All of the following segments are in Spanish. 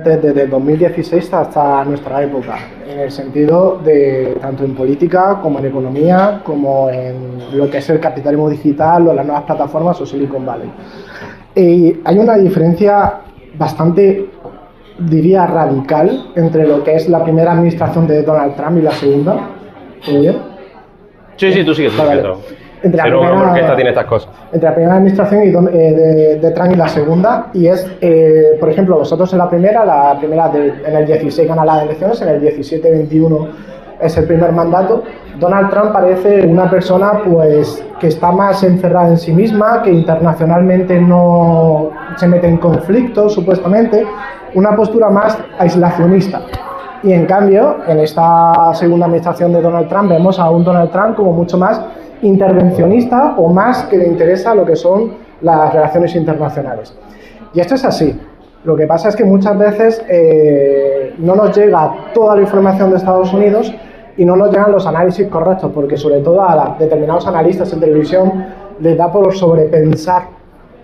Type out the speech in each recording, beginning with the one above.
Desde 2016 hasta nuestra época, en el sentido de tanto en política como en economía, como en lo que es el capitalismo digital o las nuevas plataformas o Silicon Valley. Hay una diferencia bastante, diría, radical entre lo que es la primera administración de Donald Trump y la segunda. ¿Todo bien? Sí, tú sigues. Entre la primera administración de Trump y la segunda, y es, por ejemplo, vosotros en la primera en el 16 gana las elecciones, en el 17-21 es el primer mandato. Donald Trump parece una persona pues que está más encerrada en sí misma, que internacionalmente no se mete en conflictos, supuestamente, una postura más aislacionista. Y en cambio, en esta segunda administración de Donald Trump vemos a un Donald Trump como mucho más intervencionista o más que le interesa lo que son las relaciones internacionales. Y esto es así. Lo que pasa es que muchas veces no nos llega toda la información de Estados Unidos y no nos llegan los análisis correctos, porque sobre todo a determinados analistas en televisión les da por sobrepensar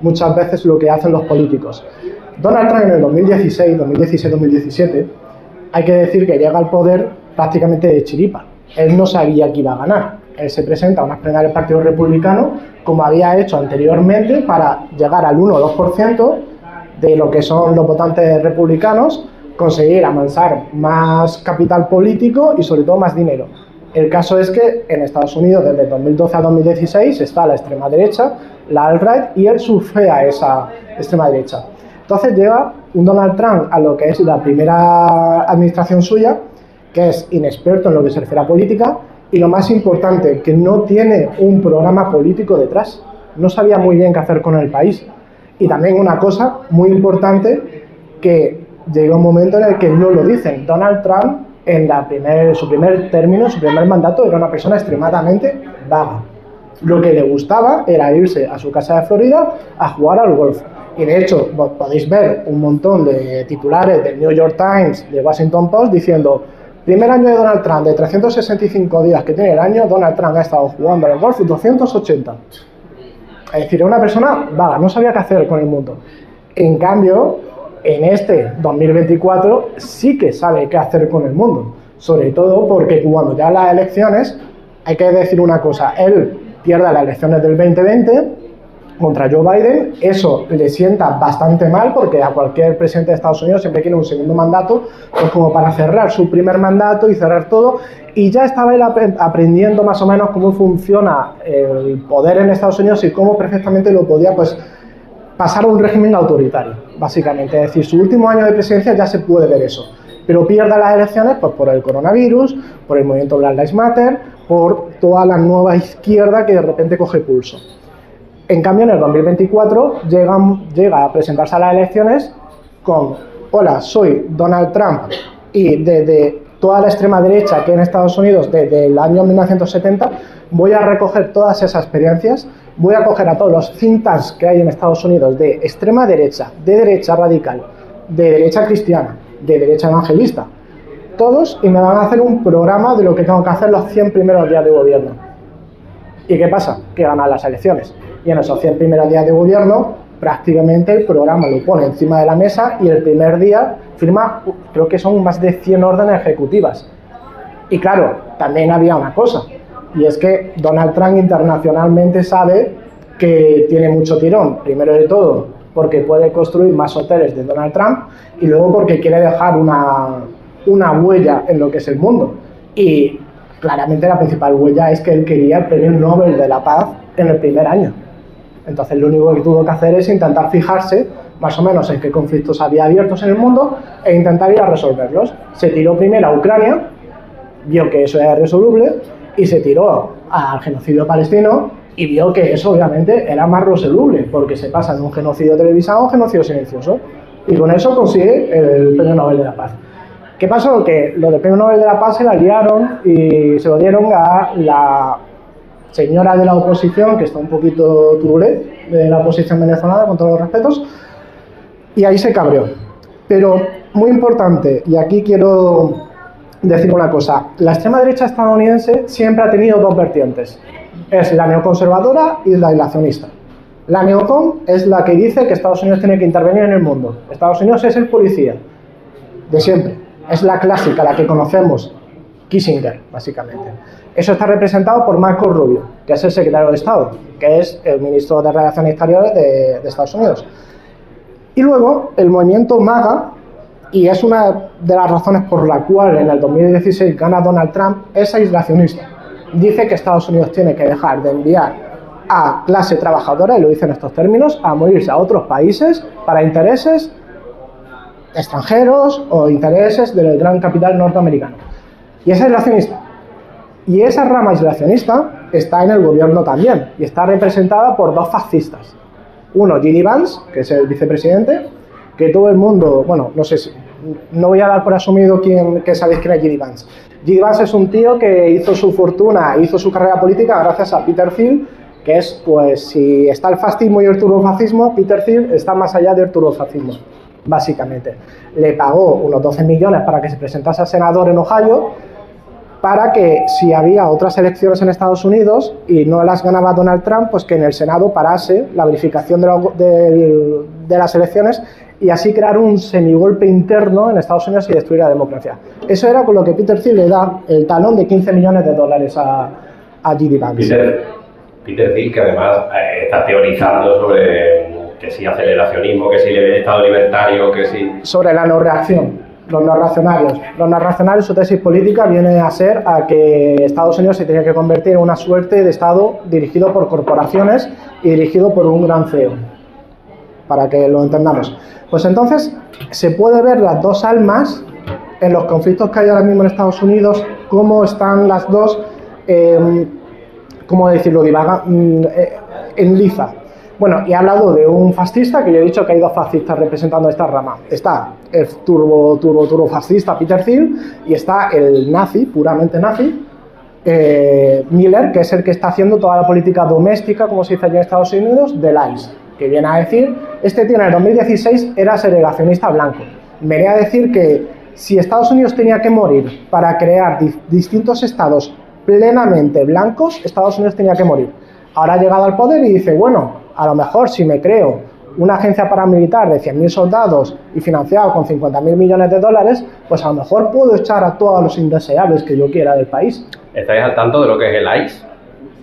muchas veces lo que hacen los políticos. Donald Trump en el 2016-2017, hay que decir que llega al poder prácticamente de chiripa. Él no sabía que iba a ganar. Él se presenta a unas primarias del Partido Republicano, como había hecho anteriormente, para llegar al 1 o 2% de lo que son los votantes republicanos, conseguir amansar más capital político y sobre todo más dinero. El caso es que en Estados Unidos desde 2012 a 2016 está la extrema derecha, la alt-right, y él surfea esa extrema derecha. Entonces llega un Donald Trump a lo que es la primera administración suya, que es inexperto en lo que se refiere a política, y lo más importante, que no tiene un programa político detrás. No sabía muy bien qué hacer con el país. Y también una cosa muy importante, que llega un momento en el que no lo dicen. Donald Trump, en su primer término, su primer mandato, era una persona extremadamente vaga. Lo que le gustaba era irse a su casa de Florida a jugar al golf. Y de hecho, podéis ver un montón de titulares del New York Times, de Washington Post, diciendo: primer año de Donald Trump, de 365 días que tiene el año, Donald Trump ha estado jugando al golf 280. Es decir, era una persona vaga, no sabía qué hacer con el mundo. En cambio, en este 2024 sí que sabe qué hacer con el mundo. Sobre todo porque cuando ya las elecciones, hay que decir una cosa, él pierde las elecciones del 2020 contra Joe Biden, eso le sienta bastante mal porque a cualquier presidente de Estados Unidos siempre quiere un segundo mandato, pues como para cerrar su primer mandato y cerrar todo, y ya estaba él aprendiendo más o menos cómo funciona el poder en Estados Unidos y cómo perfectamente lo podía pues pasar a un régimen autoritario, básicamente. Es decir, su último año de presidencia ya se puede ver eso, pero pierde las elecciones pues por el coronavirus, por el movimiento Black Lives Matter, por toda la nueva izquierda que de repente coge pulso. En cambio, en el 2024 llega a presentarse a las elecciones con: hola, soy Donald Trump y desde toda la extrema derecha que hay en Estados Unidos desde el año 1970 voy a recoger todas esas experiencias, voy a coger a todos los think tanks que hay en Estados Unidos de extrema derecha, de derecha radical, de derecha cristiana, de derecha evangelista, todos, y me van a hacer un programa de lo que tengo que hacer los 100 primeros días de gobierno. ¿Y qué pasa? Que ganan las elecciones. Y en esos 100 primeros días de gobierno, prácticamente el programa lo pone encima de la mesa y el primer día firma, creo que son más de 100 órdenes ejecutivas. Y claro, también había una cosa, y es que Donald Trump internacionalmente sabe que tiene mucho tirón, primero de todo porque puede construir más hoteles de Donald Trump, y luego porque quiere dejar una huella en lo que es el mundo. Y claramente la principal huella es que él quería el Premio Nobel de la Paz en el primer año. Entonces lo único que tuvo que hacer es intentar fijarse más o menos en qué conflictos había abiertos en el mundo e intentar ir a resolverlos. Se tiró primero a Ucrania, vio que eso era irresoluble, y se tiró al genocidio palestino y vio que eso obviamente era más resoluble, porque se pasa de un genocidio televisado a un genocidio silencioso, y con eso consigue el Premio Nobel de la Paz. ¿Qué pasó? Que lo del Premio Nobel de la Paz se la liaron y se lo dieron a la señora de la oposición, que está un poquito turulé, de la oposición venezolana, con todos los respetos, y ahí se cabreó. Pero muy importante, y aquí quiero decir una cosa: la extrema derecha estadounidense siempre ha tenido dos vertientes, es la neoconservadora y la aislacionista. La neocon es la que dice que Estados Unidos tiene que intervenir en el mundo. Estados Unidos es el policía, de siempre. Es la clásica, la que conocemos, Kissinger, básicamente. Eso está representado por Marco Rubio, que es el secretario de Estado, que es el ministro de Relaciones Exteriores de Estados Unidos. Y luego, el movimiento MAGA, y es una de las razones por la cual en el 2016 gana Donald Trump, es aislacionista. Dice que Estados Unidos tiene que dejar de enviar a clase trabajadora, y lo dice en estos términos, a morirse a otros países para intereses extranjeros o intereses del gran capital norteamericano. Y es aislacionista. Y esa rama aislacionista está en el gobierno también, y está representada por dos fascistas. Uno, J.D. Vance, que es el vicepresidente, que todo el mundo, bueno, no sé si, no voy a dar por asumido que sabéis quién es J.D. Vance. J.D. Vance es un tío que hizo su fortuna, hizo su carrera política gracias a Peter Thiel, que es, pues, si está el fascismo y el turbofascismo, Peter Thiel está más allá del turbofascismo, básicamente. Le pagó unos 12 millones para que se presentase a senador en Ohio, para que si había otras elecciones en Estados Unidos y no las ganaba Donald Trump, pues que en el Senado parase la verificación de las elecciones y así crear un semigolpe interno en Estados Unidos y destruir la democracia. Eso era con lo que Peter Thiel le da el talón de 15 millones de dólares a J.D. Vance. Peter Thiel, que además está teorizando sobre que si aceleracionismo, que si Estado libertario, que si... Sobre la no reacción. Los no racionarios. Los no racionarios, su tesis política viene a ser a que Estados Unidos se tenía que convertir en una suerte de Estado dirigido por corporaciones y dirigido por un gran CEO, para que lo entendamos. Pues entonces se puede ver las dos almas en los conflictos que hay ahora mismo en Estados Unidos, cómo están las dos, ¿cómo decirlo? En liza. Bueno, y he hablado de un fascista, que yo he dicho que hay dos fascistas representando esta rama. Está el turbo fascista Peter Thiel y está el nazi, puramente nazi, Miller, que es el que está haciendo toda la política doméstica, como se dice allí en Estados Unidos, del ICE, que viene a decir, este tío en el 2016 era segregacionista blanco. Venía a decir que si Estados Unidos tenía que morir para crear distintos estados plenamente blancos, Estados Unidos tenía que morir. Ahora ha llegado al poder y dice, bueno, a lo mejor si me creo una agencia paramilitar de 100.000 soldados y financiado con 50.000 millones de dólares, pues a lo mejor puedo echar a todos los indeseables que yo quiera del país. ¿Estáis al tanto de lo que es el ICE?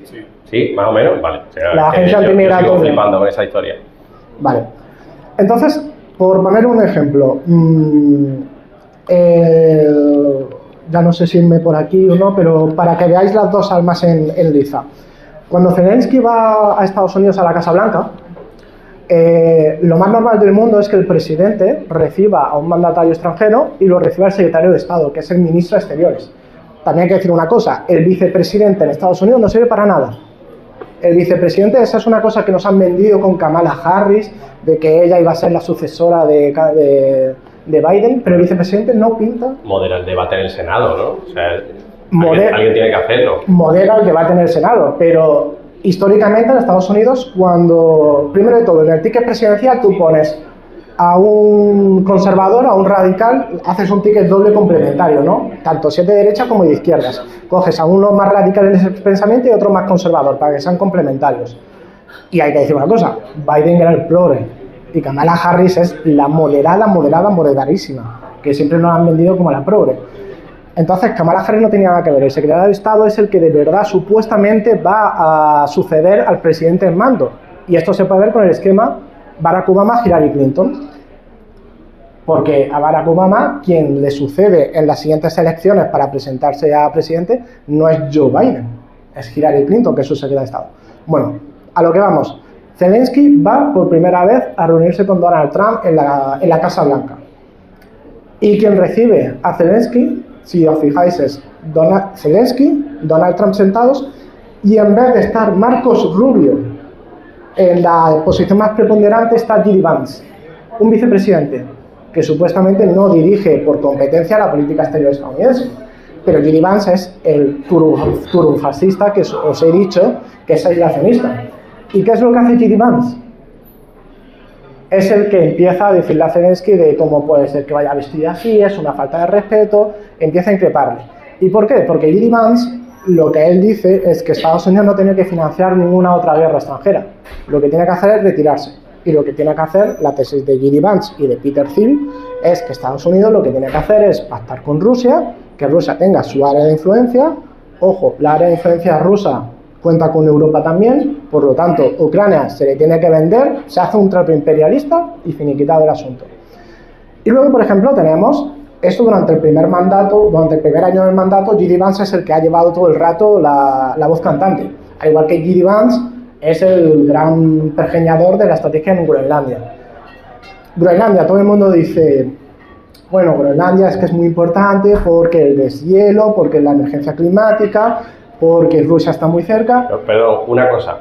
Sí. ¿Sí? ¿Más o menos? Vale. O sea, la agencia antimigratoria. Yo sigo flipando con esa historia. Vale. Entonces, por poner un ejemplo, ya no sé si irme por aquí o no, pero para que veáis las dos almas en liza. Cuando Zelensky va a Estados Unidos a la Casa Blanca, lo más normal del mundo es que el presidente reciba a un mandatario extranjero y lo reciba el secretario de Estado, que es el ministro de Exteriores. También hay que decir una cosa, el vicepresidente en Estados Unidos no sirve para nada. El vicepresidente, esa es una cosa que nos han vendido con Kamala Harris, de que ella iba a ser la sucesora de Biden, pero el vicepresidente no pinta... Modera el debate en el Senado, ¿no? O sea, alguien tiene que hacerlo. Modera el debate en el Senado, pero históricamente en Estados Unidos, cuando, primero de todo, en el ticket presidencial tú pones a un conservador, a un radical, haces un ticket doble complementario, ¿no? Tanto si es de derecha como de izquierdas. Coges a uno más radical en ese pensamiento y otro más conservador, para que sean complementarios. Y hay que decir una cosa, Biden era el progre, y Kamala Harris es la moderadísima, que siempre nos han vendido como la progre. Entonces, Kamala Harris no tenía nada que ver. El secretario de Estado es el que de verdad supuestamente va a suceder al presidente en mando. Y esto se puede ver con el esquema Barack Obama-Hillary Clinton. Porque a Barack Obama, quien le sucede en las siguientes elecciones para presentarse a presidente, no es Joe Biden, es Hillary Clinton, que es su secretario de Estado. Bueno, a lo que vamos. Zelensky va por primera vez a reunirse con Donald Trump en la Casa Blanca. Y quien recibe a Zelensky, si os fijáis, es Zelensky, Donald Trump sentados, y en vez de estar Marcos Rubio en la posición más preponderante está J.D. Vance, un vicepresidente que supuestamente no dirige por competencia la política exterior estadounidense. Pero J.D. Vance es el turbofascista que os he dicho que es aislacionista. ¿Y qué es lo que hace J.D. Vance? Es el que empieza a decirle a Zelensky de cómo puede ser que vaya vestido así, es una falta de respeto, empieza a increparle. ¿Y por qué? Porque J.D. Vance lo que él dice es que Estados Unidos no tiene que financiar ninguna otra guerra extranjera. Lo que tiene que hacer es retirarse. Y lo que tiene que hacer la tesis de J.D. Vance y de Peter Thiel es que Estados Unidos lo que tiene que hacer es pactar con Rusia, que Rusia tenga su área de influencia. Ojo, la área de influencia rusa cuenta con Europa también, por lo tanto, Ucrania se le tiene que vender, se hace un trato imperialista y finiquitado el asunto. Y luego, por ejemplo, tenemos esto durante el primer año del mandato, J.D. Vance es el que ha llevado todo el rato la voz cantante. Al igual que J.D. Vance es el gran pergeñador de la estrategia en Groenlandia. Groenlandia, todo el mundo dice, bueno, Groenlandia es que es muy importante porque el deshielo, porque la emergencia climática, porque Rusia está muy cerca. Perdón, una cosa.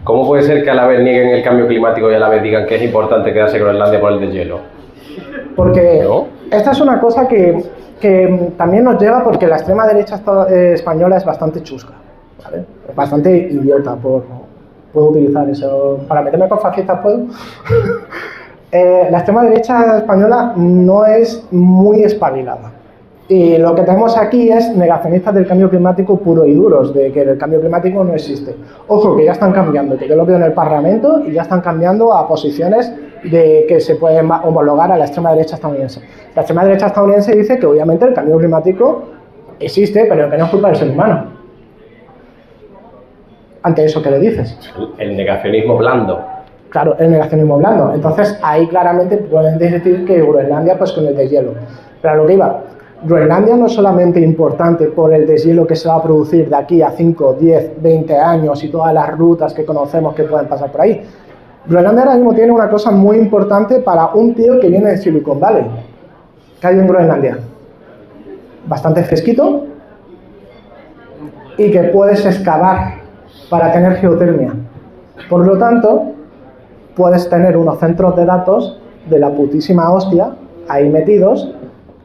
¿Cómo puede ser que a la vez nieguen el cambio climático y a la vez digan que es importante quedarse Groenlandia por el deshielo? Porque esta es una cosa que también nos lleva porque la extrema derecha española es bastante chusca, ¿vale? Es bastante idiota, puedo utilizar eso. Para meterme con fascistas puedo. La extrema derecha española no es muy espabilada. Y lo que tenemos aquí es negacionistas del cambio climático puros y duros, de que el cambio climático no existe. Ojo, que ya están cambiando, que yo lo veo en el Parlamento y ya están cambiando a posiciones de que se pueden homologar a la extrema derecha estadounidense. La extrema derecha estadounidense dice que obviamente el cambio climático existe, pero que no es culpa del ser humano. Ante eso, ¿qué le dices? El negacionismo blando. Claro, el negacionismo blando. Entonces, ahí claramente pueden decir que Groenlandia, pues con el deshielo. Pero a lo que iba, Groenlandia no es solamente importante por el deshielo que se va a producir de aquí a 5, 10, 20 años y todas las rutas que conocemos que pueden pasar por ahí. Groenlandia ahora mismo tiene una cosa muy importante para un tío que viene de Silicon Valley. ¿Qué hay en Groenlandia? Bastante fresquito y que puedes excavar para tener geotermia. Por lo tanto, puedes tener unos centros de datos de la putísima hostia ahí metidos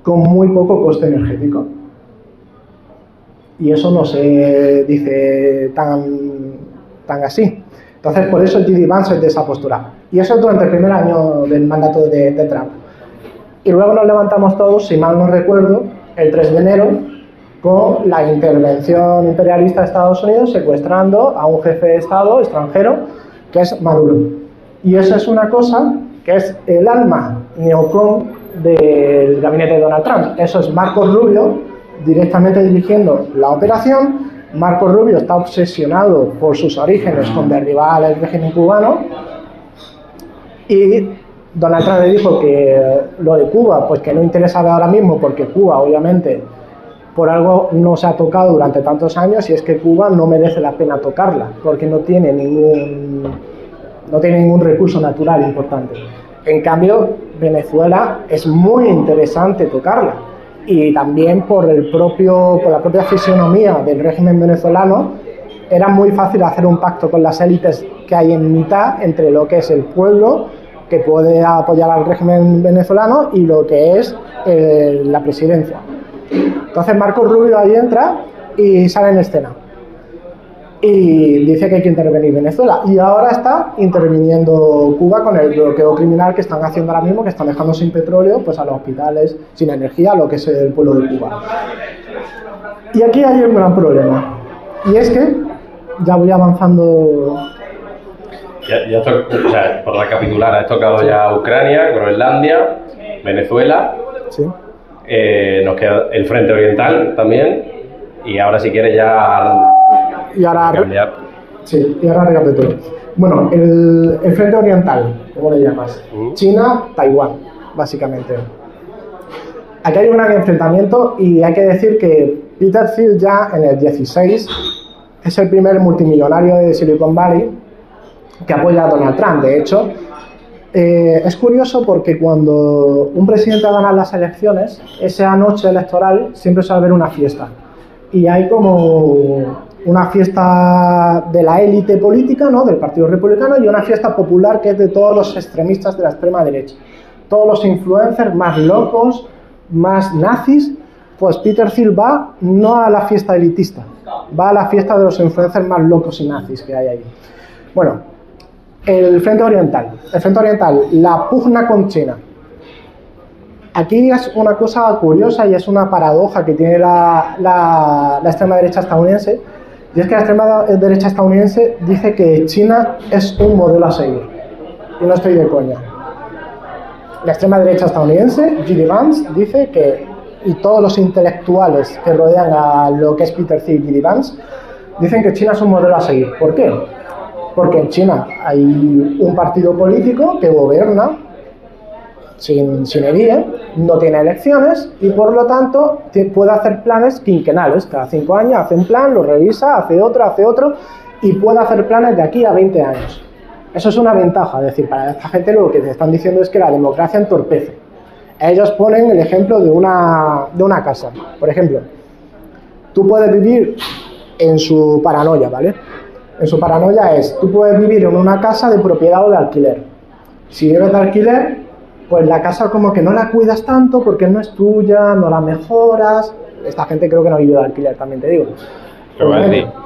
con muy poco coste energético. Y eso no se dice tan así. Entonces, por eso J.D. Vance es de esa postura. Y eso durante el primer año del mandato de Trump. Y luego nos levantamos todos, si mal no recuerdo, el 3 de enero, con la intervención imperialista de Estados Unidos secuestrando a un jefe de Estado extranjero, que es Maduro. Y eso es una cosa que es el alma neocon del gabinete de Donald Trump. Eso es Marco Rubio directamente dirigiendo la operación. Marco Rubio está obsesionado por sus orígenes con derribar el régimen cubano y Donald Trump le dijo que lo de Cuba pues que no interesaba ahora mismo porque Cuba obviamente por algo no se ha tocado durante tantos años y es que Cuba no merece la pena tocarla porque no tiene ningún recurso natural importante. En cambio, Venezuela es muy interesante tocarla y también por la propia fisionomía del régimen venezolano era muy fácil hacer un pacto con las élites que hay en mitad entre lo que es el pueblo que puede apoyar al régimen venezolano y lo que es la presidencia. Entonces Marco Rubio ahí entra y sale en escena y dice que hay que intervenir Venezuela y ahora está interviniendo Cuba con el bloqueo criminal que están haciendo ahora mismo, que están dejando sin petróleo pues a los hospitales, sin energía, lo que es el pueblo de Cuba. Y aquí hay un gran problema y es que ya voy avanzando. Ya o sea, por recapitular, has tocado ya Ucrania, Groenlandia, Venezuela, sí. Nos queda el frente oriental también y ahora si quieres ya cambiar. Sí, y ahora recapitulo. Bueno, el frente oriental, ¿cómo le llamas? China, Taiwán, básicamente. Aquí hay un gran enfrentamiento y hay que decir que Peter Thiel ya en el 16 es el primer multimillonario de Silicon Valley que apoya a Donald Trump. De hecho, es curioso porque cuando un presidente gana las elecciones, esa noche electoral siempre suele haber una fiesta. Y hay como una fiesta de la élite política, ¿no?, del Partido Republicano, y una fiesta popular que es de todos los extremistas de la extrema derecha. Todos los influencers más locos, más nazis, pues Peter Thiel va no a la fiesta elitista, va a la fiesta de los influencers más locos y nazis que hay ahí. Bueno, el frente oriental, la pugna con China. Aquí es una cosa curiosa y es una paradoja que tiene la extrema derecha estadounidense, y es que la extrema derecha estadounidense dice que China es un modelo a seguir, y no estoy de coña. la extrema derecha estadounidense, J.D. Vance, dice que, y todos los intelectuales que rodean a lo que es Peter Thiel y J.D. Vance, dicen que China es un modelo a seguir. ¿Por qué? Porque en China hay un partido político que gobierna sin edie, no tiene elecciones y por lo tanto puede hacer planes quinquenales. Cada 5 años hace un plan, lo revisa, hace otro y puede hacer planes de aquí a 20 años. Eso es una ventaja, es decir, para esta gente lo que te están diciendo es que la democracia entorpece. Ellos ponen el ejemplo de una casa. Por ejemplo, tú puedes vivir en su paranoia, ¿vale? En su paranoia tú puedes vivir en una casa de propiedad o de alquiler. Si vives de alquiler, pues la casa como que no la cuidas tanto porque no es tuya, no la mejoras. Esta gente creo que no vive de alquiler, también te digo. Pero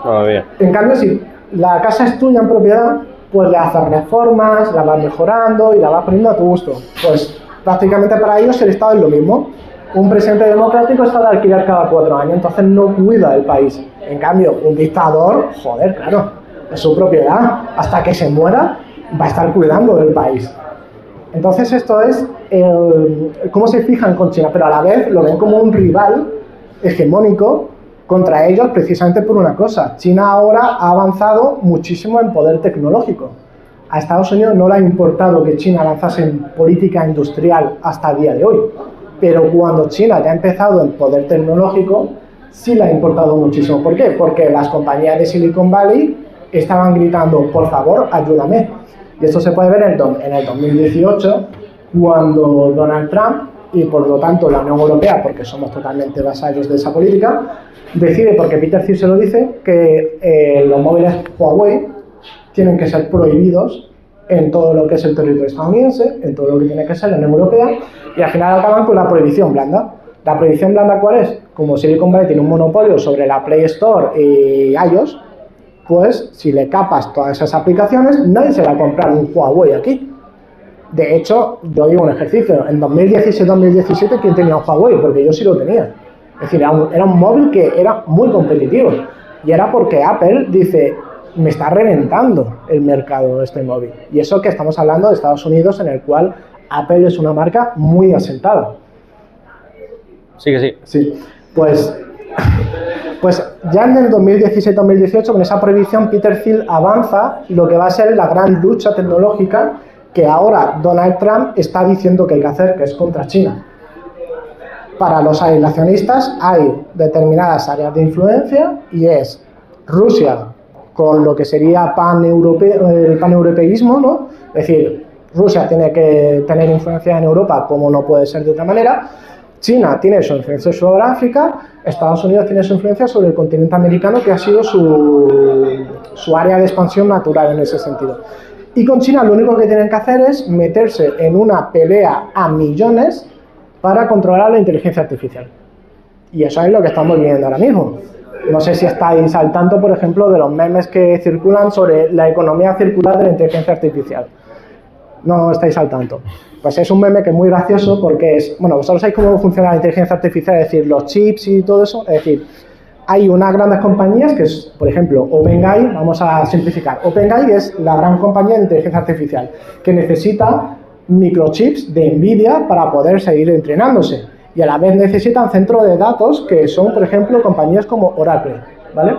todavía. En cambio, si la casa es tuya en propiedad, pues le haces reformas, la vas mejorando y la vas poniendo a tu gusto. Pues prácticamente para ellos el Estado es lo mismo. Un presidente democrático está de alquiler cada 4 años, entonces no cuida el país. En cambio, un dictador, joder, claro, es su propiedad. Hasta que se muera, va a estar cuidando del país. Entonces esto es cómo se fijan con China, pero a la vez lo ven como un rival hegemónico contra ellos precisamente por una cosa. China ahora ha avanzado muchísimo en poder tecnológico. A Estados Unidos no le ha importado que China avanzase en política industrial hasta el día de hoy, pero cuando China ya ha empezado en poder tecnológico, sí le ha importado muchísimo. ¿Por qué? Porque las compañías de Silicon Valley estaban gritando, por favor, ayúdame. Y esto se puede ver en el 2018, cuando Donald Trump, y por lo tanto la Unión Europea, porque somos totalmente vasallos de esa política, decide, porque Peter Thiel se lo dice, que los móviles Huawei tienen que ser prohibidos en todo lo que es el territorio estadounidense, en todo lo que tiene que ser la Unión Europea, y al final acaban con la prohibición blanda. ¿La prohibición blanda cuál es? Como Silicon Valley tiene un monopolio sobre la Play Store y iOS, pues si le capas todas esas aplicaciones, nadie se va a comprar un Huawei aquí. De hecho, yo digo un ejercicio, en 2016-2017, ¿quién tenía un Huawei? Porque yo sí lo tenía. Es decir, era un móvil que era muy competitivo. Y era porque Apple dice, me está reventando el mercado este móvil. Y eso que estamos hablando de Estados Unidos, en el cual Apple es una marca muy asentada. Sí que sí. Sí, pues ya en el 2017-2018, con esa prohibición, Peter Thiel avanza lo que va a ser la gran lucha tecnológica que ahora Donald Trump está diciendo que hay que hacer, que es contra China. Para los aislacionistas hay determinadas áreas de influencia y es Rusia con lo que sería el paneuropeísmo, ¿no? Es decir, Rusia tiene que tener influencia en Europa como no puede ser de otra manera. China tiene su influencia sobre África, Estados Unidos tiene su influencia sobre el continente americano, que ha sido su área de expansión natural en ese sentido. Y con China lo único que tienen que hacer es meterse en una pelea a millones para controlar la inteligencia artificial. Y eso es lo que estamos viviendo ahora mismo. No sé si estáis al tanto, por ejemplo, de los memes que circulan sobre la economía circular de la inteligencia artificial. No estáis al tanto. Pues es un meme que es muy gracioso porque es... Bueno, vosotros sabéis cómo funciona la inteligencia artificial, es decir, los chips y todo eso. Es decir, hay unas grandes compañías que es, por ejemplo, OpenAI, vamos a simplificar. OpenAI es la gran compañía de inteligencia artificial que necesita microchips de NVIDIA para poder seguir entrenándose. Y a la vez necesitan centros de datos que son, por ejemplo, compañías como Oracle, ¿vale?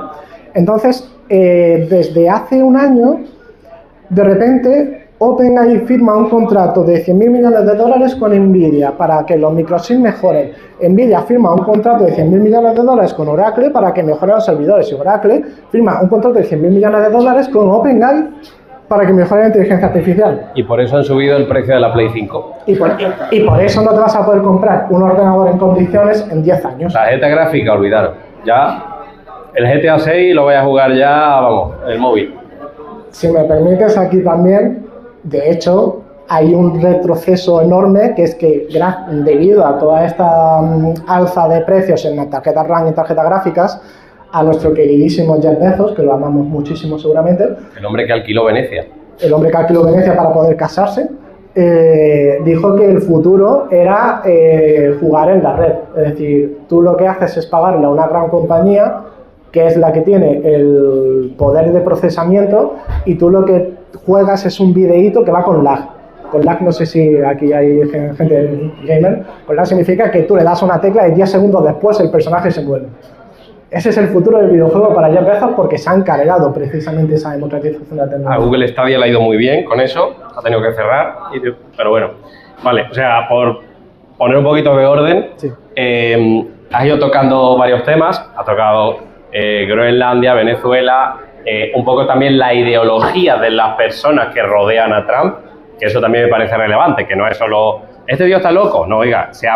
Entonces, desde hace un año, de repente, OpenAI firma un contrato de $100.000 millones con NVIDIA para que los microchips mejoren. NVIDIA firma un contrato de $100.000 millones con Oracle para que mejoren los servidores. Y Oracle firma un contrato de $100.000 millones con OpenAI para que mejore la inteligencia artificial. Y por eso han subido el precio de la Play 5. Y por eso no te vas a poder comprar un ordenador en condiciones en 10 años. Tarjeta gráfica, olvidaros. Ya el GTA 6 lo voy a jugar ya, vamos, en el móvil. Si me permites, aquí también, de hecho, hay un retroceso enorme, que es que debido a toda esta alza de precios en tarjetas RAM y tarjetas gráficas, a nuestro queridísimo Jeff Bezos, que lo amamos muchísimo seguramente. El hombre que alquiló Venecia. El hombre que alquiló Venecia para poder casarse, dijo que el futuro era jugar en la red. Es decir, tú lo que haces es pagarle a una gran compañía, que es la que tiene el poder de procesamiento, y tú lo que juegas es un videíto que va con lag. Con lag, no sé si aquí hay gente gamer, con lag significa que tú le das una tecla y 10 segundos después el personaje se mueve. Ese es el futuro del videojuego para Jeff Bezos porque se han cargado precisamente esa democratización de la tecnología. A Google Stadia le ha ido muy bien con eso, ha tenido que cerrar, pero bueno, vale, o sea, por poner un poquito de orden, sí. Has ido tocando varios temas, has tocado Groenlandia, Venezuela, un poco también la ideología de las personas que rodean a Trump, que eso también me parece relevante, que no es solo, este tío está loco, no, oiga, se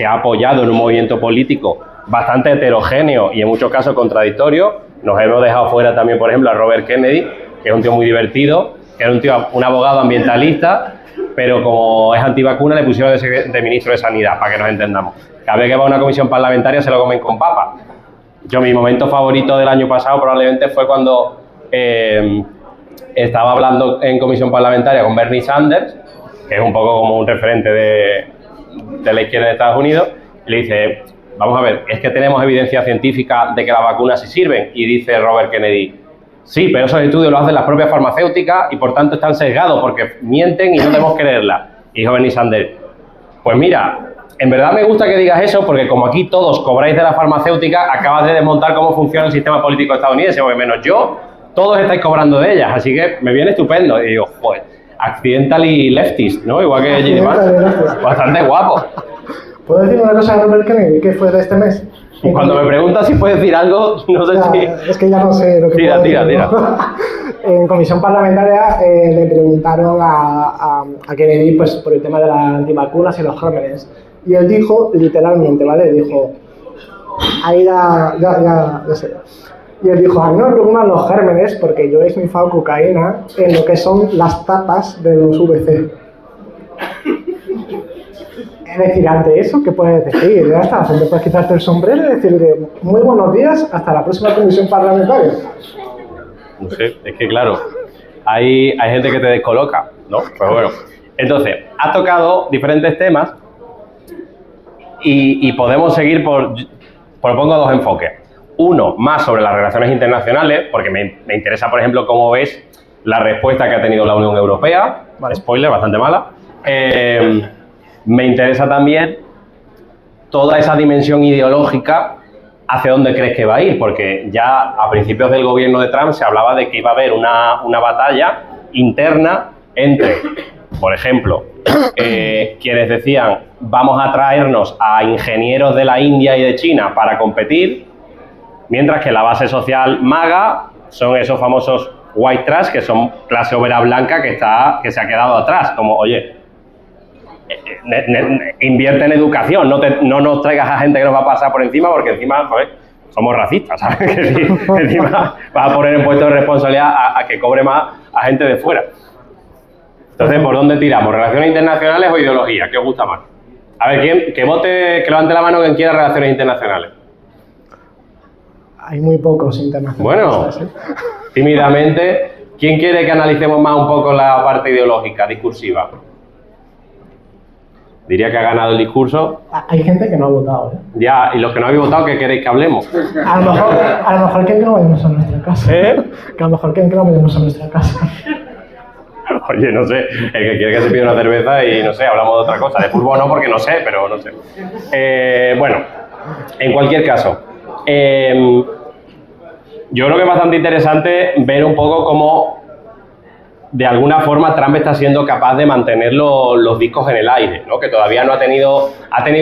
ha apoyado en un movimiento político bastante heterogéneo y en muchos casos contradictorio. Nos hemos dejado fuera también, por ejemplo, a Robert Kennedy, que es un tío muy divertido, que era un abogado ambientalista, pero como es antivacuna le pusieron de ministro de Sanidad, para que nos entendamos. Cada vez que va a una comisión parlamentaria se lo comen con papa. Mi momento favorito del año pasado probablemente fue cuando estaba hablando en comisión parlamentaria con Bernie Sanders, que es un poco como un referente de la izquierda de Estados Unidos, y le dice, vamos a ver, es que tenemos evidencia científica de que las vacunas sí sirven, y dice Robert Kennedy, sí, pero esos estudios los hacen las propias farmacéuticas y por tanto están sesgados porque mienten y no debemos creerlas. Y dijo Bernie Sanders, pues mira, en verdad me gusta que digas eso porque como aquí todos cobráis de la farmacéutica, acabas de desmontar cómo funciona el sistema político estadounidense, porque menos yo, todos estáis cobrando de ellas, así que me viene estupendo. Y digo, joder, accidentally leftist, ¿no? Igual que J.D. Vance, bastante guapo. ¿Puedo decir una cosa de Robert Kennedy que fue de este mes? Cuando me preguntas si puedes decir algo, no sé si... Es que ya no sé lo que puedo decir. Tira. En comisión parlamentaria le preguntaron a Kennedy pues, por el tema de las antivacunas y los gérmenes. Y él dijo, literalmente, ¿vale? Dijo, ahí ya sé. Y él dijo, a mí no me preocupan los gérmenes porque yo he snifado cocaína en lo que son las tapas de los VC. Es decir, ante eso, ¿qué puedes decir? Ya está, te puedes quitarte el sombrero y decirle muy buenos días, hasta la próxima comisión parlamentaria. No sé, es que claro, hay gente que te descoloca, ¿no? Pues bueno, entonces, ha tocado diferentes temas y podemos seguir propongo dos enfoques. Uno, más sobre las relaciones internacionales, porque me interesa, por ejemplo, cómo ves la respuesta que ha tenido la Unión Europea. Vale. Spoiler, bastante mala. Me interesa también toda esa dimensión ideológica, hacia dónde crees que va a ir, porque ya a principios del gobierno de Trump se hablaba de que iba a haber una batalla interna entre, por ejemplo, quienes decían vamos a traernos a ingenieros de la India y de China para competir, mientras que la base social MAGA son esos famosos white trash, que son clase obrera blanca que se ha quedado atrás, como, oye, invierte en educación, no nos traigas a gente que nos va a pasar por encima, porque encima, joder, somos racistas, ¿sabes? Que encima vas a poner en puesto de responsabilidad a que cobre más a gente de fuera. Entonces, ¿por dónde tiramos? ¿Relaciones internacionales o ideología? ¿Qué os gusta más? A ver, que vote, que levante la mano quien quiera relaciones internacionales. Hay muy pocos internacionales. Bueno, tímidamente, ¿quién quiere que analicemos más un poco la parte ideológica, discursiva? Diría que ha ganado el discurso. Hay gente que no ha votado, ¿eh? Ya, y los que no habéis votado, ¿qué queréis que hablemos? A lo mejor quieren que no vayamos a nuestra casa. Que a lo mejor quieren que no vayamos a nuestra casa. Oye, no sé, el que quiere que se pida una cerveza y, no sé, hablamos de otra cosa. De fútbol no, porque no sé, pero no sé. Bueno, en cualquier caso, yo creo que es bastante interesante ver un poco cómo, de alguna forma, Trump está siendo capaz de mantener los discos en el aire, ¿no? Que todavía no ha tenido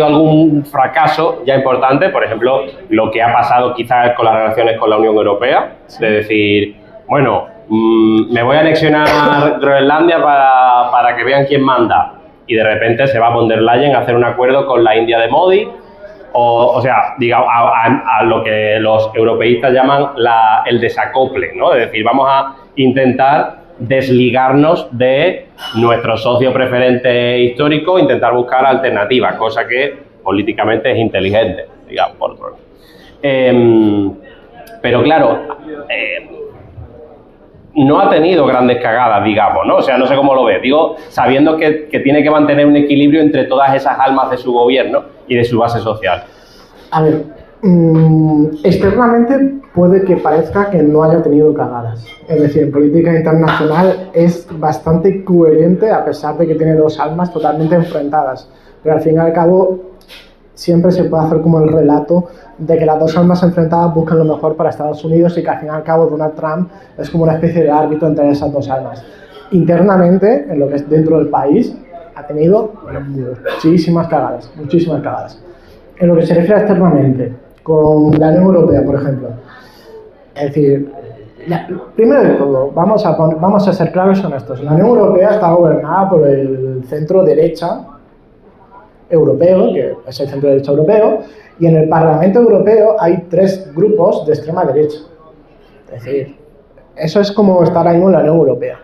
algún fracaso ya importante, por ejemplo, lo que ha pasado quizás con las relaciones con la Unión Europea, de decir, bueno, me voy a anexionar Groenlandia para que vean quién manda, y de repente se va a von der Leyen a hacer un acuerdo con la India de Modi, o sea, digamos, a lo que los europeístas llaman el desacople, ¿no? Es decir, vamos a intentar desligarnos de nuestro socio preferente histórico, intentar buscar alternativas, cosa que políticamente es inteligente, digamos, por otro lado. Pero claro, no ha tenido grandes cagadas, digamos, ¿no? O sea, no sé cómo lo ves. Digo, sabiendo que tiene que mantener un equilibrio entre todas esas almas de su gobierno y de su base social. A ver, Externamente puede que parezca que no haya tenido cagadas. Es decir, en política internacional es bastante coherente a pesar de que tiene dos almas totalmente enfrentadas. Pero al fin y al cabo siempre se puede hacer como el relato de que las dos almas enfrentadas buscan lo mejor para Estados Unidos y que al fin y al cabo Donald Trump es como una especie de árbitro entre esas dos almas. Internamente, en lo que es dentro del país, ha tenido muchísimas cagadas, muchísimas cagadas. En lo que se refiere externamente, con la Unión Europea, por ejemplo. Es decir, primero de todo, vamos a ser claros y honestos. La Unión Europea está gobernada por el centro-derecha europeo, que es el centro-derecha europeo, y en el Parlamento Europeo hay 3 grupos de extrema derecha. Es decir, eso es como estar ahí en la Unión Europea.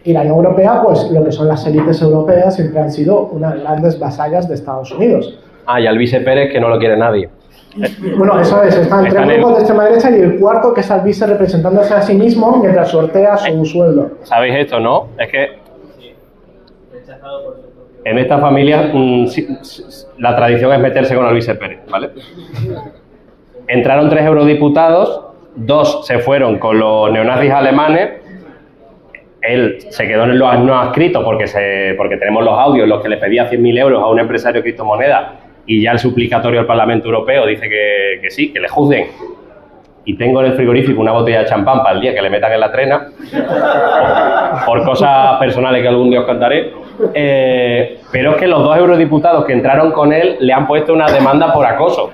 Y la Unión Europea, pues lo que son las élites europeas, siempre han sido unas grandes vasallas de Estados Unidos. Y Alvise Pérez, que no lo quiere nadie. Bueno, eso es, están 3 grupos de extrema derecha y el cuarto que es Alvise representándose a sí mismo mientras sortea su sueldo. ¿Sabéis esto, no? Es que en esta familia la tradición es meterse con Alvise Pérez, ¿vale? Entraron 3 eurodiputados, 2 se fueron con los neonazis alemanes. Él se quedó en los no adscritos porque tenemos los audios en los que le pedía 100.000 euros a un empresario de criptomonedas y ya el suplicatorio del Parlamento Europeo dice que sí, que le juzguen. Y tengo en el frigorífico una botella de champán para el día que le metan en la trena, por cosas personales que algún día os contaré. Pero es que los 2 eurodiputados que entraron con él le han puesto una demanda por acoso,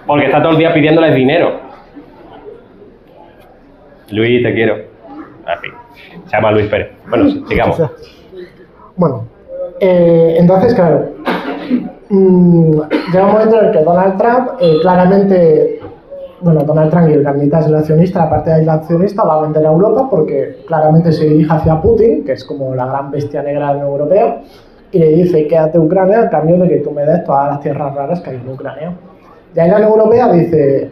porque está todo el día pidiéndoles dinero. Luis, te quiero. En fin, se llama Luis Pérez. Bueno, sigamos. Bueno, entonces, claro, llega un momento en el que Donald Trump, claramente, bueno, Donald Trump y el gabinete aislacionista, la parte aislacionista, va a vender a Europa porque claramente se dirige hacia Putin, que es como la gran bestia negra de la Unión Europea, y le dice, quédate Ucrania a cambio de que tú me des todas las tierras raras que hay en Ucrania. Y ahí la Unión Europea dice,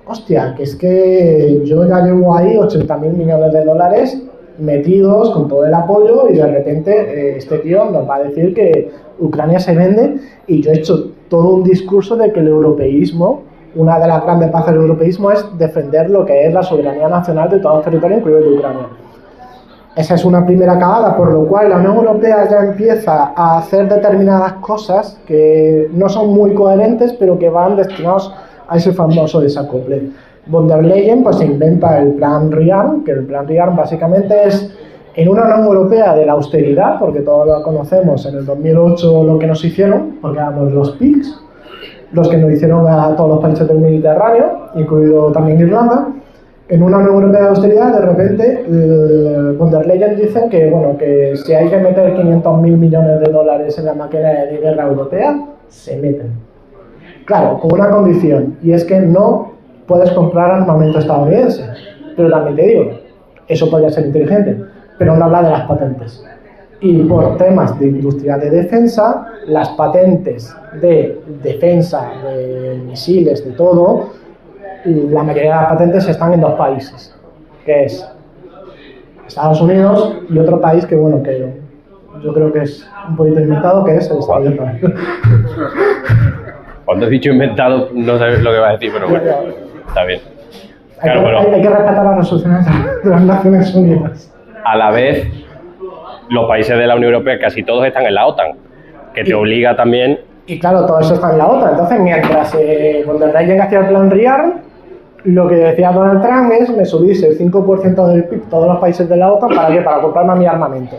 hostia, que es que yo ya llevo ahí 80.000 millones de dólares metidos con todo el apoyo y de repente este tío nos va a decir que Ucrania se vende y yo he hecho todo un discurso de que el europeísmo, una de las grandes bases del europeísmo es defender lo que es la soberanía nacional de todos los territorios, incluido de Ucrania. Esa es una primera cagada, por lo cual la Unión Europea ya empieza a hacer determinadas cosas que no son muy coherentes, pero que van destinados a ese famoso desacople. Von der Leyen pues se inventa el plan RIARN, que el plan RIARN básicamente es en una Unión Europea de la austeridad, porque todos lo conocemos en el 2008 lo que nos hicieron, porque éramos los PIGS, los que nos hicieron a todos los países del Mediterráneo, incluido también Irlanda. En una Unión Europea de austeridad, de repente, Von der Leyen dice que, bueno, que si hay que meter 500.000 millones de dólares en la máquina de guerra europea, se meten. Claro, con una condición, y es que no puedes comprar armamento estadounidense. Pero también te digo, eso podría ser inteligente, pero no habla de las patentes. Y por temas de industria de defensa, las patentes de defensa, de misiles, de todo, la mayoría de las patentes están en 2 países, que es Estados Unidos y otro país que, bueno, que yo creo que es un poquito inventado, que es el Estado de Israel. Cuando he dicho inventado, no sabes lo que va a decir, pero bueno, está bien. Claro, hay que respetar las resoluciones de las Naciones Unidas. A la vez, los países de la Unión Europea, casi todos están en la OTAN, que te obliga también... Y claro, todo eso está en la OTAN. Entonces, mientras Von der Leyen hacía el plan RIARN, lo que decía Donald Trump es, me subís el 5% del PIB todos los países de la OTAN, ¿para qué? Para comprarme mi armamento.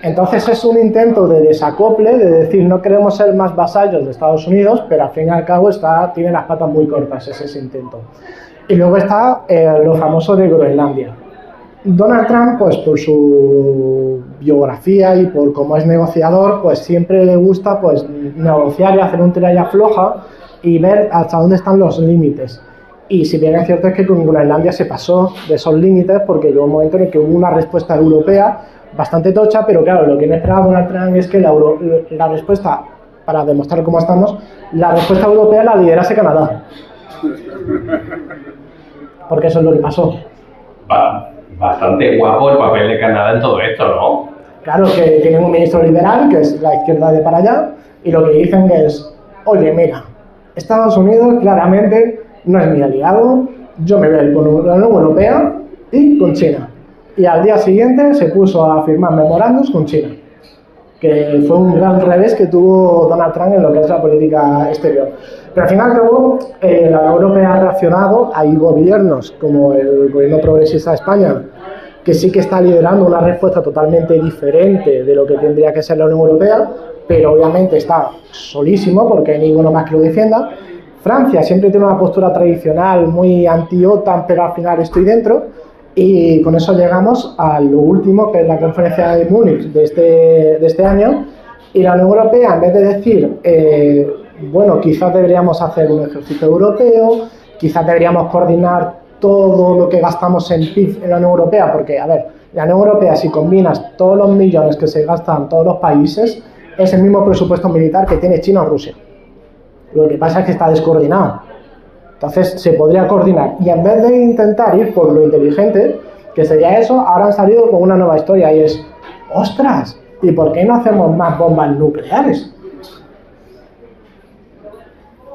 Entonces es un intento de desacople, de decir, no queremos ser más vasallos de Estados Unidos, pero al fin y al cabo tiene las patas muy cortas ese intento. Y luego está lo famoso de Groenlandia. Donald Trump, pues por su biografía y por cómo es negociador, pues siempre le gusta pues negociar y hacer un tira y afloja y ver hasta dónde están los límites. Y si bien es cierto es que con Groenlandia se pasó de esos límites porque llegó un momento en el que hubo una respuesta europea bastante tocha, pero claro, lo que no esperaba Donald Trump es que la respuesta, para demostrar cómo estamos, la respuesta europea la liderase Canadá. Porque eso es lo que pasó. Bastante guapo el papel de Canadá en todo esto, ¿no? Claro, que tienen un ministro liberal, que es la izquierda de para allá, y lo que dicen es, oye, mira, Estados Unidos claramente no es mi aliado, yo me voy a ir con la Unión Europea y con China. Y al día siguiente se puso a firmar memorándums con China, que fue un gran revés que tuvo Donald Trump en lo que es la política exterior. Pero al final luego la Unión Europea ha reaccionado. Hay gobiernos como el gobierno progresista de España que sí que está liderando una respuesta totalmente diferente de lo que tendría que ser la Unión Europea, pero obviamente está solísimo porque hay ninguno más que lo defienda. Francia siempre tiene una postura tradicional muy anti-OTAN, pero al final estoy dentro. Y con eso llegamos a lo último, que es la conferencia de Múnich de este año. Y la Unión Europea, en vez de decir, bueno, quizás deberíamos hacer un ejército europeo, quizás deberíamos coordinar todo lo que gastamos en PIB en la Unión Europea, porque, a ver, la Unión Europea, si combinas todos los millones que se gastan todos los países, es el mismo presupuesto militar que tiene China o Rusia. Lo que pasa es que está descoordinado. Entonces se podría coordinar. Y en vez de intentar ir por lo inteligente, que sería eso, ahora han salido con una nueva historia y es, ¡ostras! ¿Y por qué no hacemos más bombas nucleares?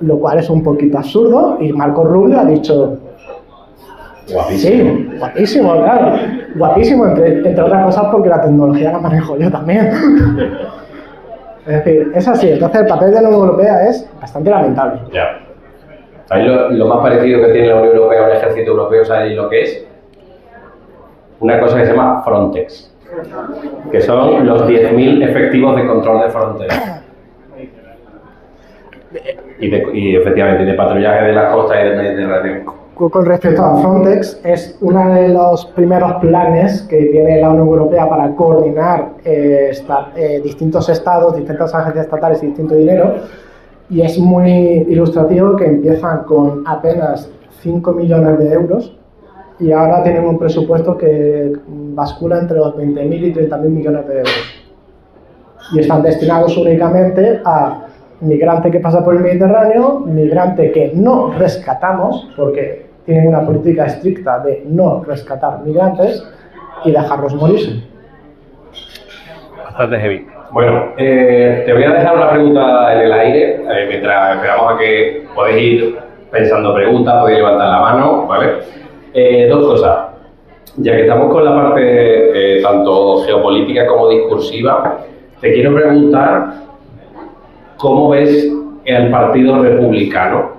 Lo cual es un poquito absurdo y Marco Rubio ha dicho... Guapísimo. Sí, guapísimo, claro. Guapísimo, entre otras cosas porque la tecnología la manejo yo también. Es decir, es así. Entonces el papel de la Unión Europea es bastante lamentable. Ya. ¿Sabéis lo más parecido que tiene la Unión Europea a un ejército europeo? ¿Sabéis lo que es? Una cosa que se llama Frontex, que son los 10.000 efectivos de control de fronteras. Y efectivamente, de patrullaje de las costas y del Mediterráneo. Con respecto a Frontex, es uno de los primeros planes que tiene la Unión Europea para coordinar distintos estados, distintas agencias estatales y distinto dinero. Y es muy ilustrativo que empiezan con apenas 5 millones de euros y ahora tienen un presupuesto que bascula entre los 20.000 y 30.000 millones de euros. Y están destinados únicamente a migrante que pasa por el Mediterráneo, migrante que no rescatamos, porque tienen una política estricta de no rescatar migrantes y dejarlos morirse. Bastante heavy. Bueno, te voy a dejar una pregunta en el aire, mientras esperamos a que podéis ir pensando preguntas, podéis levantar la mano, ¿vale? Dos cosas. Ya que estamos con la parte tanto geopolítica como discursiva, te quiero preguntar cómo ves el Partido Republicano.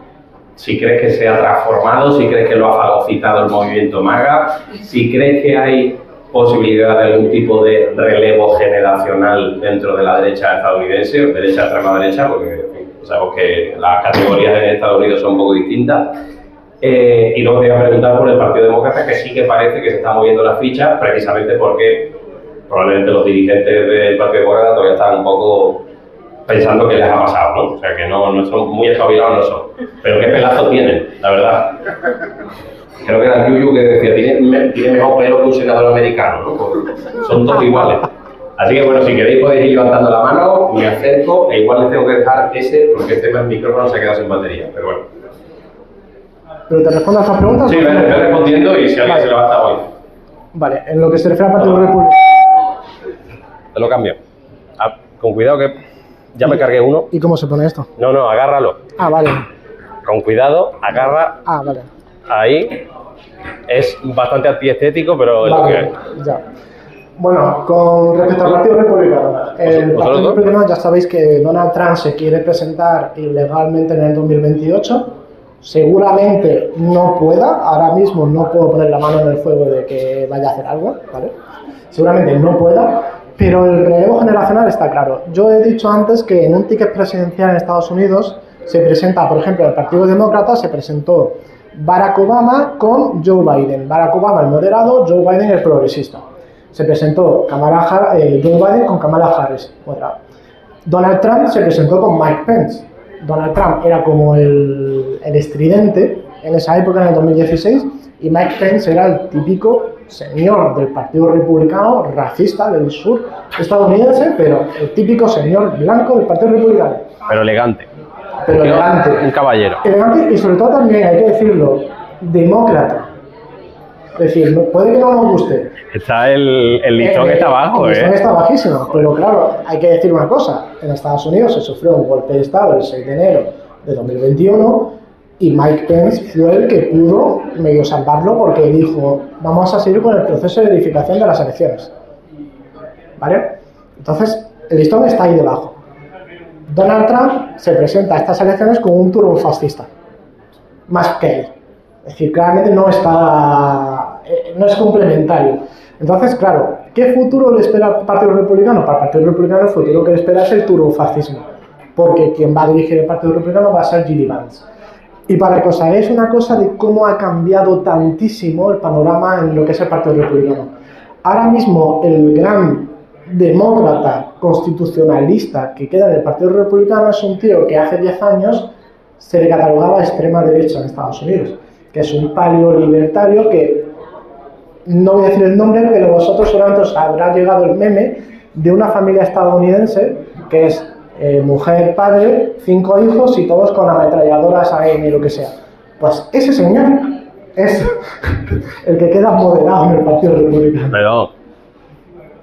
Si crees que se ha transformado, si crees que lo ha fagocitado el movimiento MAGA, si crees que hay posibilidad de algún tipo de relevo generacional dentro de la derecha estadounidense, derecha, extrema derecha, porque en fin, sabemos que las categorías en Estados Unidos son un poco distintas. Y luego te voy a preguntar por el Partido Demócrata, que sí que parece que se está moviendo las fichas, precisamente porque probablemente los dirigentes del Partido Demócrata todavía están un poco pensando que les ha pasado, ¿no? O sea, que no son muy espabilados, no son. Pero qué pelazo tienen, la verdad. Creo que era el Yuyu que decía, tiene mejor pelo que un senador americano, ¿no? Son todos iguales. Así que bueno, si queréis podéis ir levantando la mano, me acerco, e igual les tengo que dejar ese, porque el micrófono se ha quedado sin batería, pero bueno. ¿Pero te respondo a estas preguntas? Sí, voy respondiendo y si alguien se levanta, voy. Vale, en lo que se refiere al Partido Republicano... Te lo cambio. Con cuidado que ya me cargué uno. ¿Y cómo se pone esto? No, agárralo. Ah, vale. Con cuidado, agarra. Ah, vale. Ahí. Es bastante antiestético, pero es vale, lo que hay. Ya. Bueno, con respecto al Partido Republicano, el Partido Republicano ya sabéis que Donald Trump se quiere presentar ilegalmente en el 2028. Seguramente no pueda, ahora mismo no puedo poner la mano en el fuego de que vaya a hacer algo, ¿vale? Seguramente no pueda, pero el relevo generacional está claro. Yo he dicho antes que en un ticket presidencial en Estados Unidos se presenta, por ejemplo, el Partido Demócrata se presentó Barack Obama con Joe Biden. Barack Obama el moderado, Joe Biden el progresista. Se presentó Joe Biden con Kamala Harris. Otra. Donald Trump se presentó con Mike Pence. Donald Trump era como el estridente en esa época, en el 2016, y Mike Pence era el típico señor del Partido Republicano, racista del sur estadounidense, pero el típico señor blanco del Partido Republicano. Pero elegante. Pero elegante. Un caballero. Elegante y sobre todo también, hay que decirlo, demócrata. Es decir, puede que no nos guste. Está el listón está bajo, El listón está bajísimo, pero claro, hay que decir una cosa. En Estados Unidos se sufrió un golpe de Estado el 6 de enero de 2021 Y Mike Pence fue el que pudo medio salvarlo porque dijo, vamos a seguir con el proceso de verificación de las elecciones. ¿Vale? Entonces, el listón está ahí debajo. Donald Trump se presenta a estas elecciones como un turbofascista. Más que él. Es decir, claramente no es complementario. Entonces, claro, ¿qué futuro le espera al Partido Republicano? Para el Partido Republicano el futuro que le espera es el turbofascismo. Porque quien va a dirigir el Partido Republicano va a ser J.D. Vance. Y para que os hagáis una cosa de cómo ha cambiado tantísimo el panorama en lo que es el Partido Republicano. Ahora mismo el gran demócrata constitucionalista que queda en el Partido Republicano es un tío que hace 10 años se le catalogaba extrema derecha en Estados Unidos, que es un paleolibertario que, no voy a decir el nombre, pero vosotros seguramente os habrá llegado el meme de una familia estadounidense que es mujer, padre, 5 hijos y todos con ametralladoras AM y lo que sea. Pues ese señor es el que queda moderado en el Partido Republicano. Pero,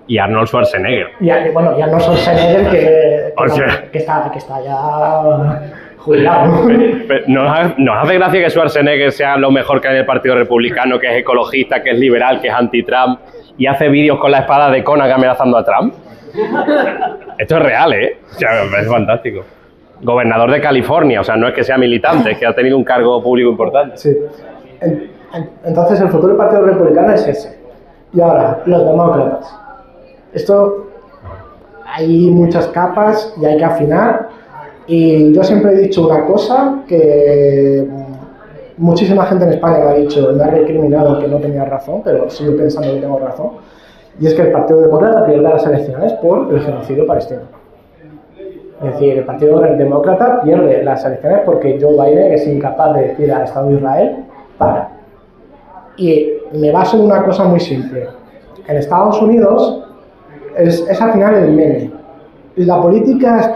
y Arnold Schwarzenegger. Y Arnold Schwarzenegger que está ya jubilado. ¿Nos hace gracia que Schwarzenegger sea lo mejor que hay en el Partido Republicano, que es ecologista, que es liberal, que es anti-Trump y hace vídeos con la espada de Conan amenazando a Trump? Esto es real, ¿eh? O sea, me parece fantástico. Gobernador de California, o sea, no es que sea militante, es que ha tenido un cargo público importante. Sí. Entonces, el futuro del Partido Republicano es ese. Y ahora, los demócratas. Esto, hay muchas capas y hay que afinar. Y yo siempre he dicho una cosa que muchísima gente en España me ha dicho, me ha recriminado que no tenía razón, pero sigo pensando que tengo razón. Y es que el Partido Demócrata pierde las elecciones por el genocidio palestino. Es decir, el Partido Demócrata pierde las elecciones porque Joe Biden es incapaz de decir al Estado de Israel, para. Y me baso en una cosa muy simple. En Estados Unidos es al final el meme. La política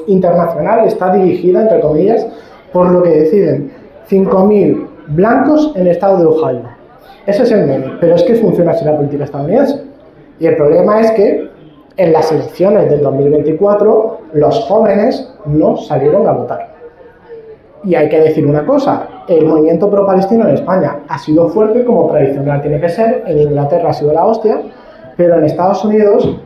internacional está dirigida, entre comillas, por lo que deciden 5.000 blancos en el estado de Ohio. Ese es el meme, pero es que funciona así la política estadounidense. Y el problema es que en las elecciones del 2024 los jóvenes no salieron a votar. Y hay que decir una cosa, el movimiento pro-palestino en España ha sido fuerte como tradicional tiene que ser, en Inglaterra ha sido la hostia, pero en Estados Unidos,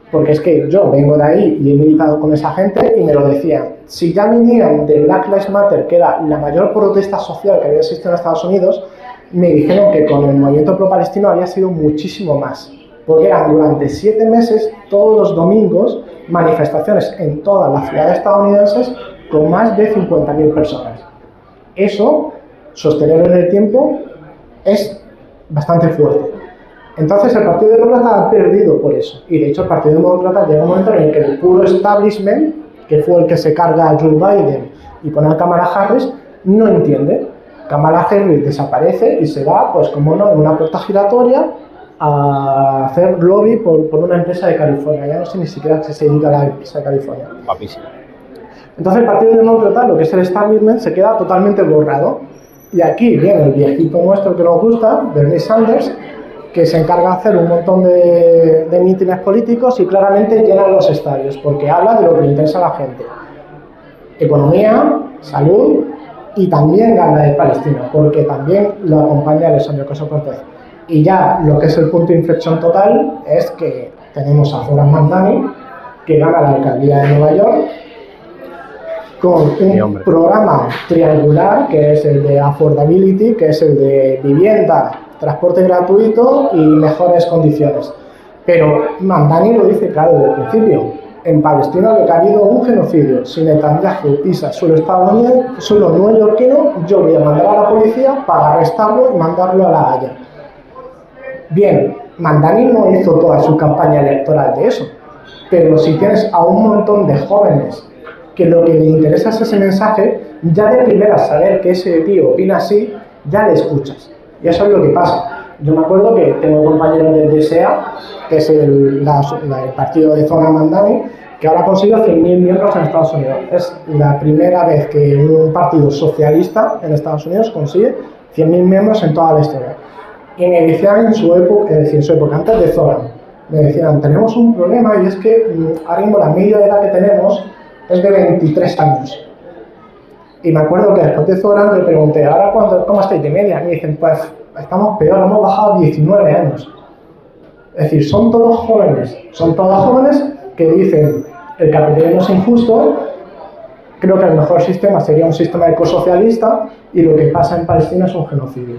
porque es que yo vengo de ahí y he militado con esa gente y me lo decían, si ya venían de Black Lives Matter, que era la mayor protesta social que había existido en Estados Unidos, me dijeron que con el movimiento pro-palestino había sido muchísimo más, porque eran durante 7 meses, todos los domingos, manifestaciones en todas las ciudades estadounidenses con más de 50.000 personas. Eso, sostenerlo en el tiempo, es bastante fuerte. Entonces el Partido Demócrata ha perdido por eso. Y de hecho el Partido Demócrata llega un momento en el que el puro establishment, que fue el que se carga a Joe Biden y pone a Kamala Harris, no entiende. Kamala Harris desaparece y se va, pues como no, en una puerta giratoria a hacer lobby por una empresa de California. Ya no sé ni siquiera si se dedica a la empresa de California. Papísimo. Entonces el Partido Demócrata, lo que es el establishment, se queda totalmente borrado. Y aquí viene el viejito nuestro que nos gusta, Bernie Sanders, que se encarga de hacer un montón de mítines políticos y claramente llena los estadios, porque habla de lo que le interesa a la gente. Economía, salud y también habla de Palestina, porque también lo acompaña Alexandria Ocasio-Cortez. Y ya lo que es el punto de inflexión total es que tenemos a Zoran Mandani, que gana la alcaldía de Nueva York, con un programa triangular, que es el de affordability, que es el de vivienda, transporte gratuito y mejores condiciones. Pero Mandani lo dice claro desde el principio. En Palestina lo que ha habido un genocidio. Si Netanyahu pisa suelo neoyorquino, yo voy a mandar a la policía para arrestarlo y mandarlo a La Haya. Bien, Mandani no hizo toda su campaña electoral de eso. Pero si tienes a un montón de jóvenes que lo que le interesa es ese mensaje, ya de primera saber que ese tío opina así, ya le escuchas. Y eso es lo que pasa. Yo me acuerdo que tengo compañeros del DSEA, que es el partido de Zoran Mandani, que ahora ha conseguido 100.000 miembros en Estados Unidos. Es la primera vez que un partido socialista en Estados Unidos consigue 100.000 miembros en toda la historia. Y me decían en su época, antes de Zoran, me decían, tenemos un problema y es que ahora mismo la media de edad que tenemos es de 23 años. Y me acuerdo que después de Zoran le pregunté, ¿ahora cómo estáis de media? Y me dicen, pues estamos peor, hemos bajado a 19 años. Es decir, son todos jóvenes que dicen, el capitalismo es injusto, creo que el mejor sistema sería un sistema ecosocialista y lo que pasa en Palestina es un genocidio.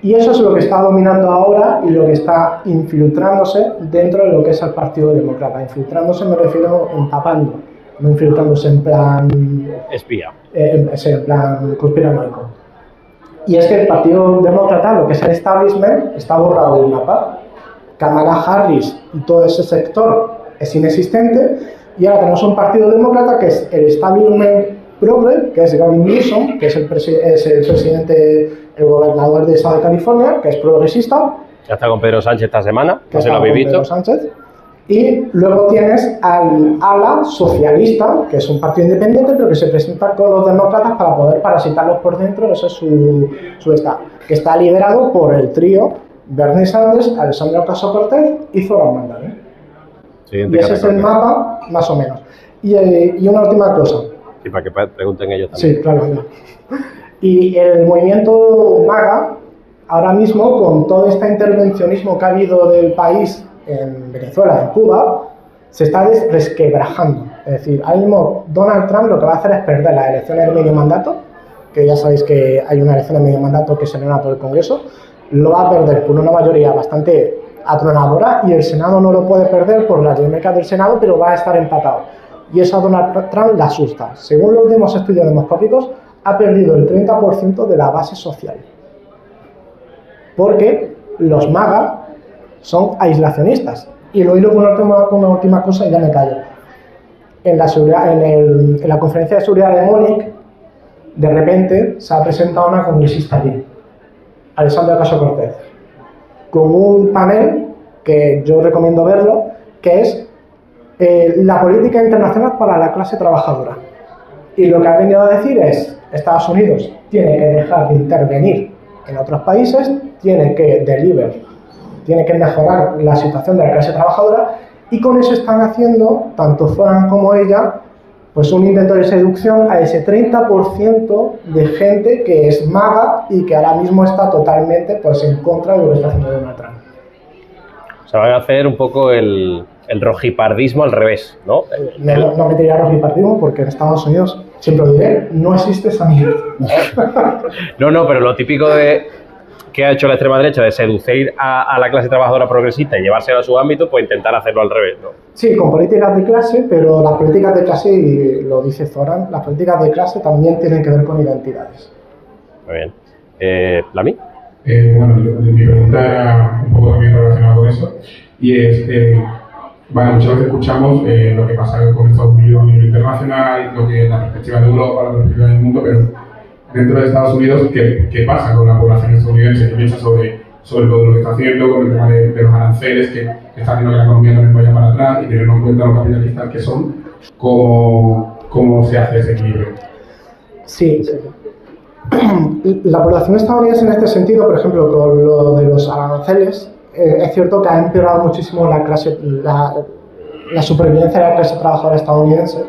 Y eso es lo que está dominando ahora y lo que está infiltrándose dentro de lo que es el Partido Demócrata. Infiltrándose me refiero empapando, no infiltrándose en plan... espía. En plan conspiranoico. Y es que el Partido Demócrata, lo que es el establishment, está borrado del mapa. Kamala Harris y todo ese sector es inexistente. Y ahora tenemos un Partido Demócrata que es el establishment progre, que es Gavin Newsom, que es el presidente, el gobernador de Estado de California, que es progresista. Ya está con Pedro Sánchez esta semana, Que no sé si lo habéis visto. Pedro Sánchez. Y luego tienes al ala socialista, que es un partido independiente, pero que se presenta con los demócratas para poder parasitarlos por dentro. Eso es su estado, que está liderado por el trío Bernie Sanders, Alexandria Ocasio-Cortez y Zoran Mandani. Y ese es el mapa, más o menos. Y una última cosa. Y para que pregunten ellos también. Sí, claro. Y el movimiento MAGA, ahora mismo, con todo este intervencionismo que ha habido del país en Venezuela, en Cuba, se está resquebrajando. Es decir, ahora mismo Donald Trump lo que va a hacer es perder las elecciones de medio mandato, que ya sabéis que hay una elección de medio mandato que se celebra por el Congreso, lo va a perder por una mayoría bastante atronadora y el Senado no lo puede perder por las dinámicas del Senado, pero va a estar empatado. Y eso a Donald Trump le asusta. Según los últimos estudios demoscópicos, ha perdido el 30% de la base social. Porque los MAGA son aislacionistas. Y lo hilo con una última cosa y ya me callo. En la conferencia de seguridad de Múnich, de repente se ha presentado una congresista allí, Alexandria Ocasio-Cortez, con un panel que yo recomiendo verlo, que es la política internacional para la clase trabajadora. Y lo que ha venido a decir es, Estados Unidos tiene que dejar de intervenir en otros países, tiene que mejorar la situación de la clase trabajadora, y con eso están haciendo, tanto Zoran como ella, pues un intento de seducción a ese 30% de gente que es MAGA y que ahora mismo está totalmente pues, en contra de lo que está haciendo Donald Trump. O sea, van a hacer un poco el rojipardismo al revés, ¿no? No me diría rojipardismo porque en Estados Unidos, siempre lo diré, no existe esa mierda. No, pero lo típico que ha hecho la extrema derecha de seducir a la clase trabajadora progresista y llevársela a su ámbito, pues intentar hacerlo al revés, ¿no? Sí, con políticas de clase, pero las políticas de clase, y lo dice Zoran, las políticas de clase también tienen que ver con identidades. Muy bien. ¿Lami? Bueno, mi pregunta era un poco también relacionada con eso, y es, muchas veces escuchamos lo que pasa con Estados Unidos a nivel internacional, lo que es la perspectiva de Europa, la perspectiva del mundo, pero dentro de Estados Unidos, ¿qué pasa con la población estadounidense? ¿Qué piensa sobre todo lo que está haciendo, con el tema de los aranceles, que está haciendo que la economía también vaya para atrás y teniendo en cuenta los capitalistas que son? ¿Cómo se hace ese equilibrio? Sí. La población estadounidense en este sentido, por ejemplo, con lo de los aranceles, es cierto que ha empeorado muchísimo la supervivencia de la clase trabajadora estadounidense.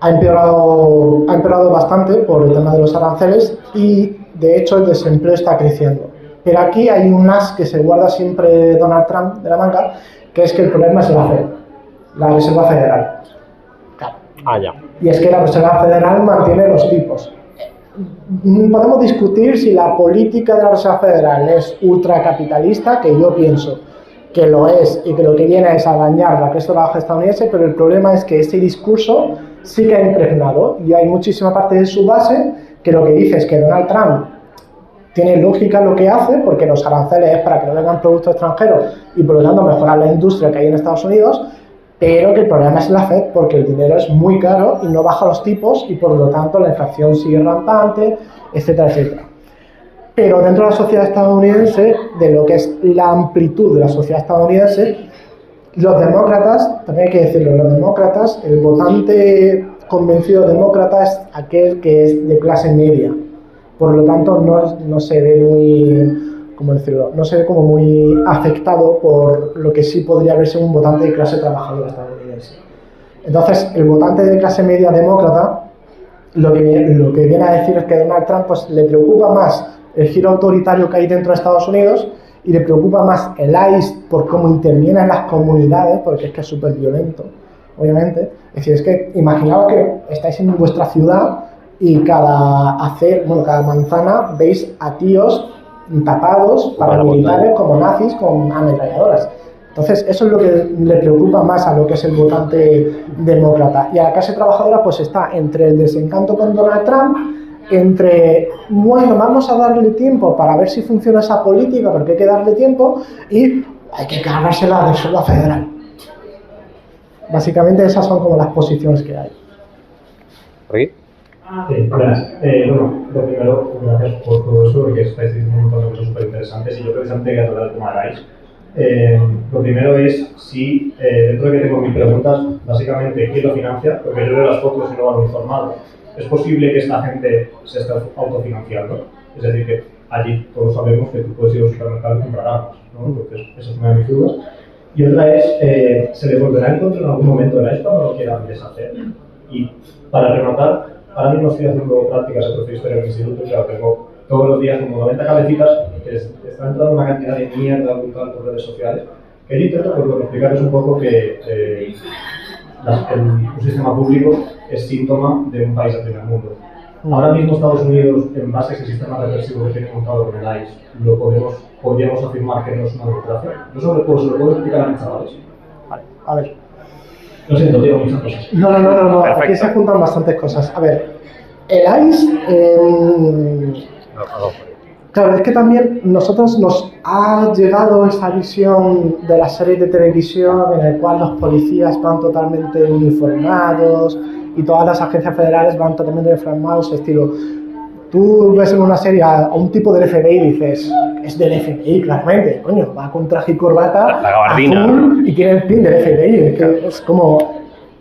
Ha empeorado bastante por el tema de los aranceles y, de hecho, el desempleo está creciendo. Pero aquí hay un as que se guarda siempre Donald Trump de la manga, que es que el problema es la FED, la Reserva Federal. Claro. Ya. Y es que la Reserva Federal mantiene los tipos. Podemos discutir si la política de la Reserva Federal es ultracapitalista, que yo pienso que lo es y que lo que viene es a dañar la clase trabajadora estadounidense, pero el problema es que ese discurso sí que ha impregnado y hay muchísima parte de su base que lo que dice es que Donald Trump tiene lógica lo que hace, porque los aranceles es para que no vengan productos extranjeros y por lo tanto mejorar la industria que hay en Estados Unidos, pero que el problema es la FED porque el dinero es muy caro y no baja los tipos y por lo tanto la inflación sigue rampante, etcétera, etcétera. Pero dentro de la sociedad estadounidense, de lo que es la amplitud de la sociedad estadounidense, los demócratas, también hay que decirlo, los demócratas, el votante convencido demócrata es aquel que es de clase media. Por lo tanto, no se ve muy, ¿cómo decirlo? No se ve como muy afectado por lo que sí podría verse un votante de clase trabajadora estadounidense. Entonces, el votante de clase media demócrata lo que viene a decir es que Donald Trump pues, le preocupa más el giro autoritario que hay dentro de Estados Unidos y le preocupa más el ICE por cómo interviene en las comunidades, porque es que es súper violento, obviamente. Es decir, es que imaginaos que estáis en vuestra ciudad y cada manzana veis a tíos tapados, paramilitares, como nazis, con ametralladoras. Entonces, eso es lo que le preocupa más a lo que es el votante demócrata. Y a la clase trabajadora pues está entre el desencanto con Donald Trump, entre, bueno, vamos a darle tiempo para ver si funciona esa política, porque hay que darle tiempo, y hay que cargársela de Reserva Federal. Básicamente esas son como las posiciones que hay. ¿Rick? Sí, buenas. Bueno, lo primero, gracias por todo eso, porque estáis diciendo un montón de cosas súper interesantes y yo precisamente quería tratar el tema de ICE. Lo primero es si, dentro de que tengo mis preguntas, básicamente, ¿quién lo financia? Porque yo veo las fotos y no van informado. ¿Es posible que esta gente se esté autofinanciando? Es decir, que allí todos sabemos que tú puedes ir a un supermercado y comprar armas, ¿no? Entonces, esa es una de mis dudas. Y otra es, ¿se les volverá en contra en algún momento el ICE cuando lo quieran deshacer? Y para rematar, ahora mismo estoy haciendo prácticas de profe de historia en el instituto y claro, tengo todos los días como 90 cabecitas que están entrando una cantidad de mierda brutal por redes sociales. Que yo intento pues, explicarles un poco que un sistema público es síntoma de un país de primer mundo. Ahora mismo Estados Unidos, en base a ese sistema represivo que tiene montado con el ICE, podríamos afirmar que no es una democracia. Yo se lo puedo explicar a mis chavales. Vale, a ver. Lo siento, digo muchas cosas. No. Aquí se juntan bastantes cosas. A ver, el ICE... Claro, es que también nosotros nos ha llegado esa visión de las series de televisión en el cual los policías van totalmente uniformados y todas las agencias federales van totalmente uniformados, estilo... Tú ves en una serie a un tipo del FBI y dices, es del FBI, claramente, coño, va con traje y corbata, la gabardina, azul, y tiene el pin del FBI, es que es como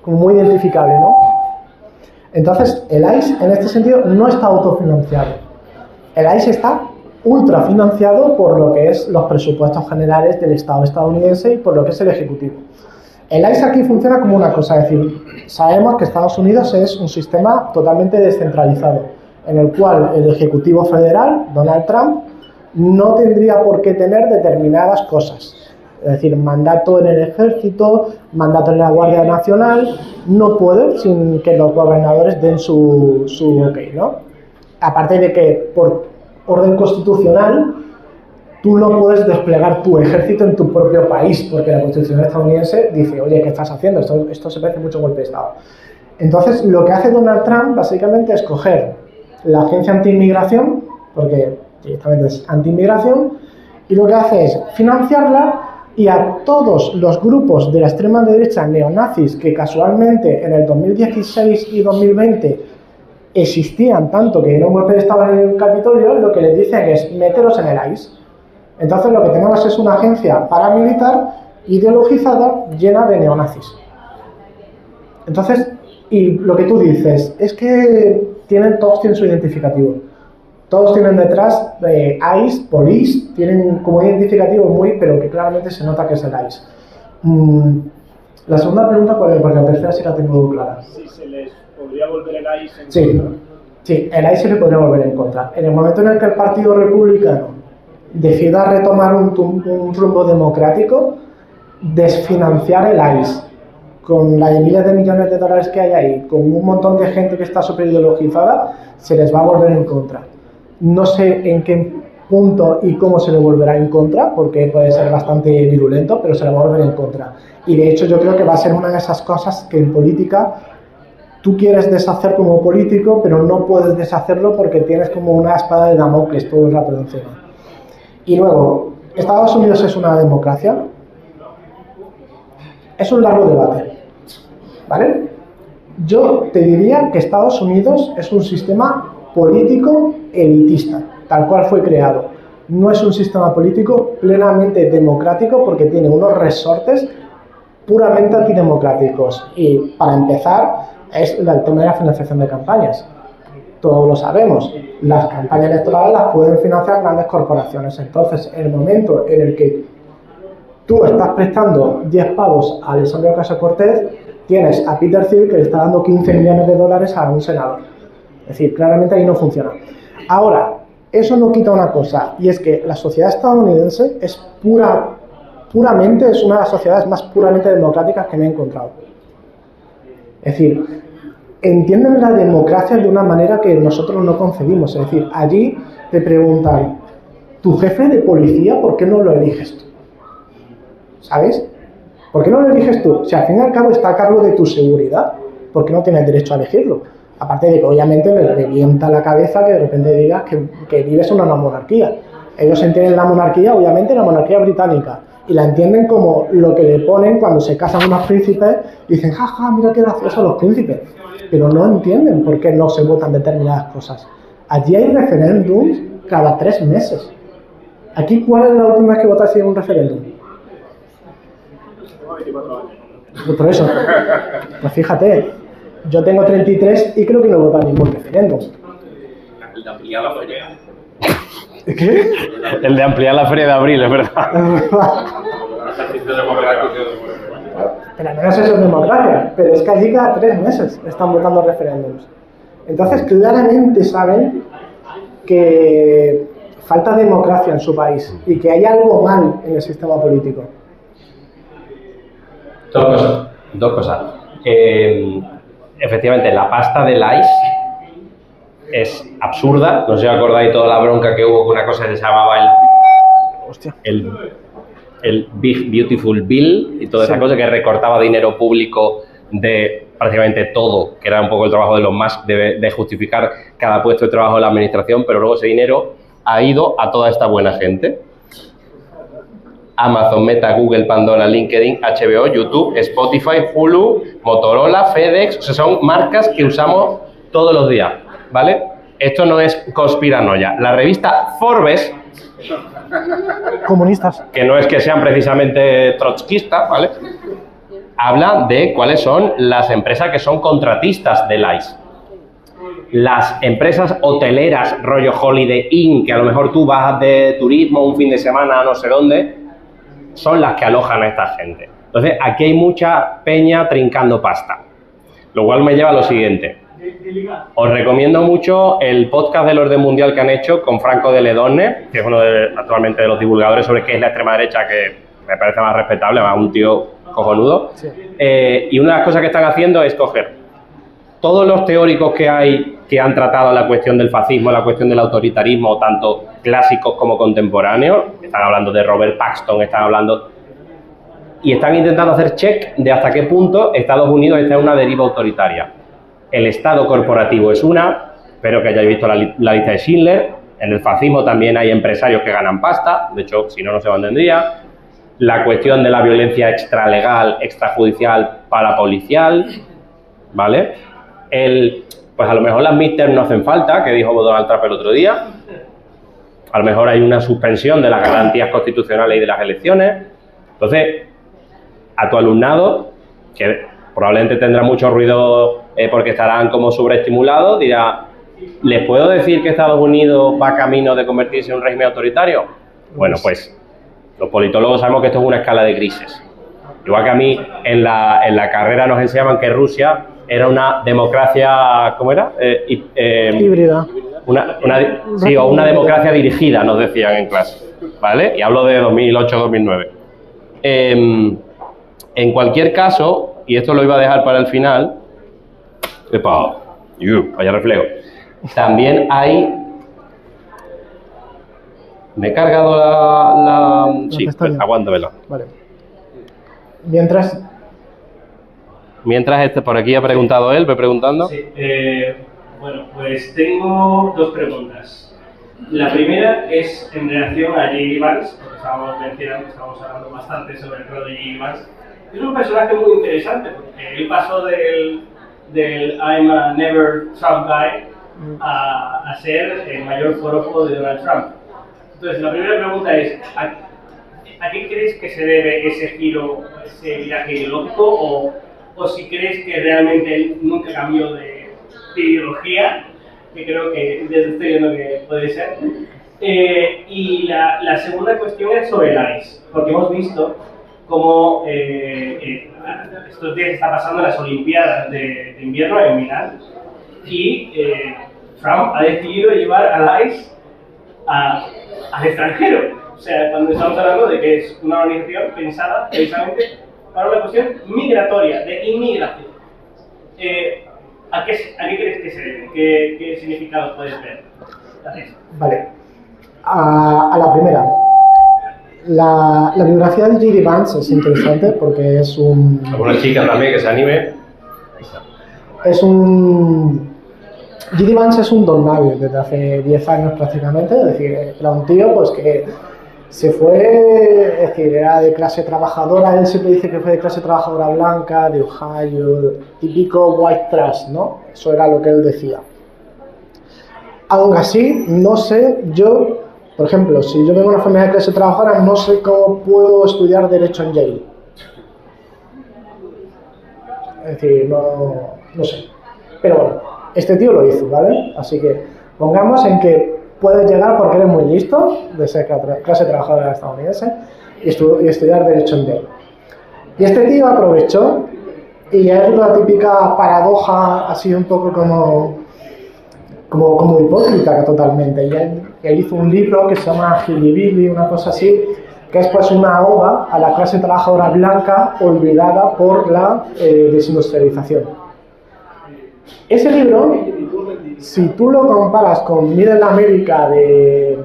muy identificable, ¿no? Entonces, el ICE en este sentido no está autofinanciado. El ICE está ultrafinanciado por lo que es los presupuestos generales del Estado estadounidense y por lo que es el Ejecutivo. El ICE aquí funciona como una cosa, es decir, sabemos que Estados Unidos es un sistema totalmente descentralizado, en el cual el Ejecutivo Federal, Donald Trump, no tendría por qué tener determinadas cosas. Es decir, mandato en el Ejército, mandato en la Guardia Nacional, no puede sin que los gobernadores den su ok, ¿no? Aparte de que por orden constitucional tú no puedes desplegar tu ejército en tu propio país, porque la Constitución estadounidense dice, oye, ¿qué estás haciendo? Esto se parece mucho a un golpe de Estado. Entonces, lo que hace Donald Trump básicamente es coger la agencia anti-inmigración, porque directamente es anti-inmigración, y lo que hace es financiarla y a todos los grupos de la extrema derecha neonazis que casualmente en el 2016 y 2020 existían tanto que era un golpe de Estado en el Capitolio, lo que les dicen es meteros en el ICE. Entonces lo que tenemos es una agencia paramilitar ideologizada llena de neonazis. Entonces, y lo que tú dices es que todos tienen su identificativo. Todos tienen detrás ICE, Police, tienen como identificativo pero que claramente se nota que es el ICE. La segunda pregunta, porque la tercera sí la tengo clara. Si se les podría volver el ICE en contra. Sí, el ICE se le podría volver en contra. En el momento en el que el Partido Republicano decida retomar un rumbo democrático, desfinanciar el ICE, con las miles de millones de dólares que hay ahí, con un montón de gente que está súper ideologizada, se les va a volver en contra. No sé en qué punto y cómo se le volverá en contra, porque puede ser bastante virulento, pero se le va a volver en contra. Y de hecho yo creo que va a ser una de esas cosas que en política tú quieres deshacer como político, pero no puedes deshacerlo porque tienes como una espada de Damocles todo el rato encima. Y luego, ¿Estados Unidos es una democracia? Es un largo debate, ¿vale? Yo te diría que Estados Unidos es un sistema político elitista, tal cual fue creado. No es un sistema político plenamente democrático porque tiene unos resortes puramente antidemocráticos. Y para empezar, es el tema de la financiación de campañas. Todos lo sabemos, las campañas electorales las pueden financiar grandes corporaciones. Entonces, en el momento en el que tú estás prestando 10 pavos a Alexandria Ocasio-Cortez, tienes a Peter Thiel que le está dando 15 millones de dólares a un senador. Es decir, claramente ahí no funciona. Ahora, eso no quita una cosa, y es que la sociedad estadounidense es puramente, es una de las sociedades más puramente democráticas que me he encontrado. Es decir, entienden la democracia de una manera que nosotros no concebimos. Es decir, allí te preguntan, ¿tu jefe de policía por qué no lo eliges tú? ¿Sabes? ¿Por qué no lo eliges tú? Si al fin y al cabo está a cargo de tu seguridad, ¿por qué no tienes derecho a elegirlo? Aparte de que obviamente le revienta la cabeza que de repente digas que vives en una monarquía. Ellos entienden la monarquía, obviamente la monarquía británica, y la entienden como lo que le ponen cuando se casan unos príncipes y dicen, jaja, mira qué graciosos los príncipes. Pero no entienden por qué no se votan determinadas cosas. Allí hay referéndums cada 3 meses. Aquí, ¿cuál es la última vez que votaste en un referéndum? Por eso, pues fíjate, yo tengo 33 y creo que no he votado ningún referéndum. El de ampliar la feria. ¿Qué? El de ampliar la feria de abril, es verdad. Pero no es eso es democracia, pero es que allí cada 3 meses están votando referéndums. Entonces claramente saben que falta democracia en su país y que hay algo mal en el sistema político. Dos cosas. Efectivamente, la pasta del ICE es absurda. No sé si os acordáis toda la bronca que hubo con una cosa que se llamaba el Big Beautiful Bill y toda esa cosa que recortaba dinero público de prácticamente todo, que era un poco el trabajo de los Musk de justificar cada puesto de trabajo de la administración, pero luego ese dinero ha ido a toda esta buena gente. Amazon, Meta, Google, Pandora, LinkedIn, HBO, YouTube, Spotify, Hulu, Motorola, FedEx, o sea, son marcas que usamos todos los días, ¿vale? Esto no es conspiranoia. La revista Forbes, Comunistas. que no es que sean precisamente trotskistas, ¿vale?, habla de cuáles son las empresas que son contratistas del ICE. Las empresas hoteleras, rollo Holiday Inn, que a lo mejor tú vas de turismo un fin de semana a no sé dónde, son las que alojan a esta gente. Entonces, aquí hay mucha peña trincando pasta. Lo cual me lleva a lo siguiente. Os recomiendo mucho el podcast del orden mundial que han hecho con Franco de Ledone, que es uno actualmente de los divulgadores sobre qué es la extrema derecha, que me parece más respetable, más un tío cojonudo. Sí. Y una de las cosas que están haciendo es coger todos los teóricos que hay que han tratado la cuestión del fascismo, la cuestión del autoritarismo, tanto clásicos como contemporáneos. Están hablando de Robert Paxton, están hablando... Y están intentando hacer check de hasta qué punto Estados Unidos está en una deriva autoritaria. El Estado corporativo es una, espero que hayáis visto la lista de Schindler. En el fascismo también hay empresarios que ganan pasta, de hecho, si no, no se mantendría. La cuestión de la violencia extralegal, extrajudicial, parapolicial, ¿vale? Pues a lo mejor las midterms no hacen falta, que dijo Donald Trump el otro día. A lo mejor hay una suspensión de las garantías constitucionales y de las elecciones. Entonces, a tu alumnado, que probablemente tendrá mucho ruido porque estarán como sobreestimulados, dirá, ¿les puedo decir que Estados Unidos va camino de convertirse en un régimen autoritario? Bueno, pues los politólogos sabemos que esto es una escala de grises. Igual que a mí en la carrera nos enseñaban que Rusia era una democracia, ¿cómo era? Híbrida. Sí, o una democracia dirigida, nos decían en clase, ¿vale? Y hablo de 2008-2009. En cualquier caso, y esto lo iba a dejar para el final, vaya reflejo, también hay... Me he cargado la... Sí, aguántamela. Vale. Mientras por aquí ha preguntado él, preguntando. Sí, bueno, pues tengo dos preguntas. La primera es en relación a J.D. Vance, porque estábamos hablando bastante sobre el rol de J.D. Vance. Es un personaje muy interesante, porque él pasó del I'm a never Trump guy a ser el mayor forofo de Donald Trump. Entonces, la primera pregunta es, ¿a qué crees que se debe ese giro, ese viraje ideológico? O si crees que realmente él nunca cambió de ideología, que creo que desde estoy viendo que puede ser. Y la segunda cuestión es sobre el ICE, porque hemos visto cómo estos días está pasando las Olimpiadas de invierno en Milán y Trump ha decidido llevar a ICE al extranjero. O sea, cuando estamos hablando de que es una organización pensada precisamente para una cuestión migratoria, de inmigración. ¿A qué crees que se debe? ¿Qué significado puedes ver? Gracias. Vale. A la primera. La biografía de J.D. Vance es interesante porque es un... ¿Alguna chica también que se anime? Es un... J.D. Vance es un don nadie desde hace 10 años prácticamente, es decir, era un tío pues que se fue, es decir, era de clase trabajadora, él siempre dice que fue de clase trabajadora blanca, de Ohio, típico white trash, ¿no? Eso era lo que él decía. Aún así, no sé, yo, por ejemplo, si yo vengo de una familia de clase trabajadora, no sé cómo puedo estudiar Derecho en Yale. Es decir, no sé. Pero bueno, este tío lo hizo, ¿vale? Así que pongamos en que puedes llegar porque eres muy listo, de ser clase trabajadora estadounidense, y estudiar Derecho en Yale. Y este tío aprovechó, y es una típica paradoja, así un poco como hipócrita totalmente. Y él hizo un libro que se llama Hillbilly, una cosa así, que es pues una oda a la clase trabajadora blanca olvidada por la desindustrialización. Ese libro, si tú lo comparas con Middle America de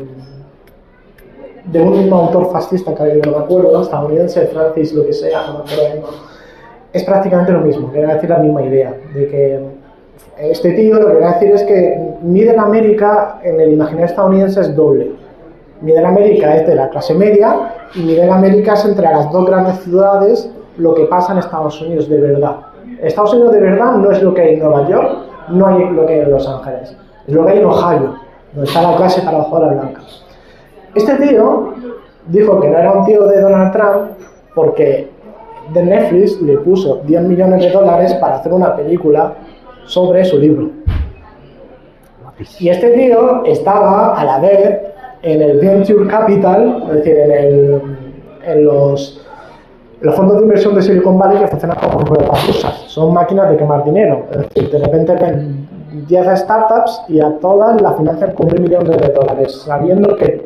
un autor fascista que no me acuerdo, estadounidense, Francis, lo que sea, no me acuerdo, es prácticamente lo mismo, quiere decir la misma idea, de que este tío lo que quiere decir es que Middle America en el imaginario estadounidense es doble. Middle America es de la clase media y Middle America es entre las dos grandes ciudades lo que pasa en Estados Unidos de verdad. Estados Unidos de verdad no es lo que hay en Nueva York, no hay lo que hay en Los Ángeles, es lo que hay en Ohio, donde está la clase trabajadora blanca. Este tío dijo que no era un tío de Donald Trump porque de Netflix le puso $10 millones para hacer una película sobre su libro. Y este tío estaba a la vez en el Venture Capital, es decir, en los fondos de inversión de Silicon Valley que funcionan como ruedas rusas. Son máquinas de quemar dinero. Es decir, de repente ven 10 startups y a todas las financian con $1 millón, sabiendo que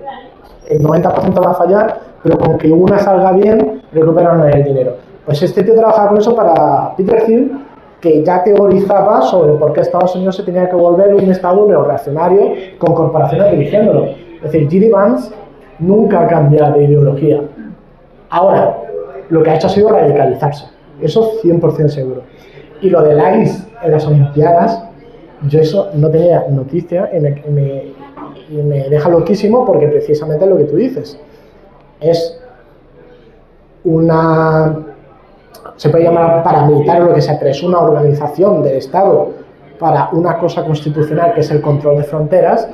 el 90% va a fallar, pero con que una salga bien, recuperan el dinero. Pues este tío trabajaba con eso para Peter Thiel, que ya teorizaba sobre por qué Estados Unidos se tenía que volver un estado neorreaccionario con corporaciones dirigiéndolo. Es decir, J.D. Vance nunca ha cambiado de ideología. Ahora, lo que ha hecho ha sido radicalizarse. Eso 100% seguro. Y lo del ICE en las Olimpiadas, yo eso no tenía noticia y me deja loquísimo porque precisamente es lo que tú dices. Es una... se puede llamar paramilitar o lo que sea, pero es una organización del Estado para una cosa constitucional que es el control de fronteras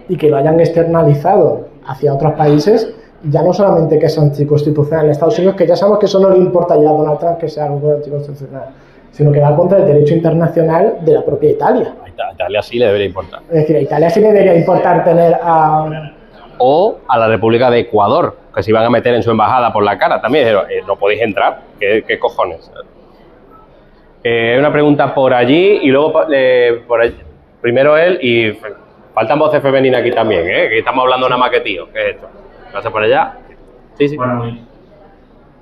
y que lo hayan externalizado hacia otros países, ya no solamente que es anticonstitucional en Estados Unidos, que ya sabemos que eso no le importa ya a Donald Trump que sea algo anticonstitucional, sino que va contra el derecho internacional de la propia Italia. A Italia sí le debería importar. Es decir, a Italia sí le debería importar tener a... O a la República de Ecuador, que se iban a meter en su embajada por la cara también. No podéis entrar. ¿Qué cojones? Hay una pregunta por allí y luego por allí. Primero él y faltan voces femeninas aquí también, que estamos hablando nada más que tío. ¿Qué es esto? ¿Pasa por allá? Sí, sí. Bueno,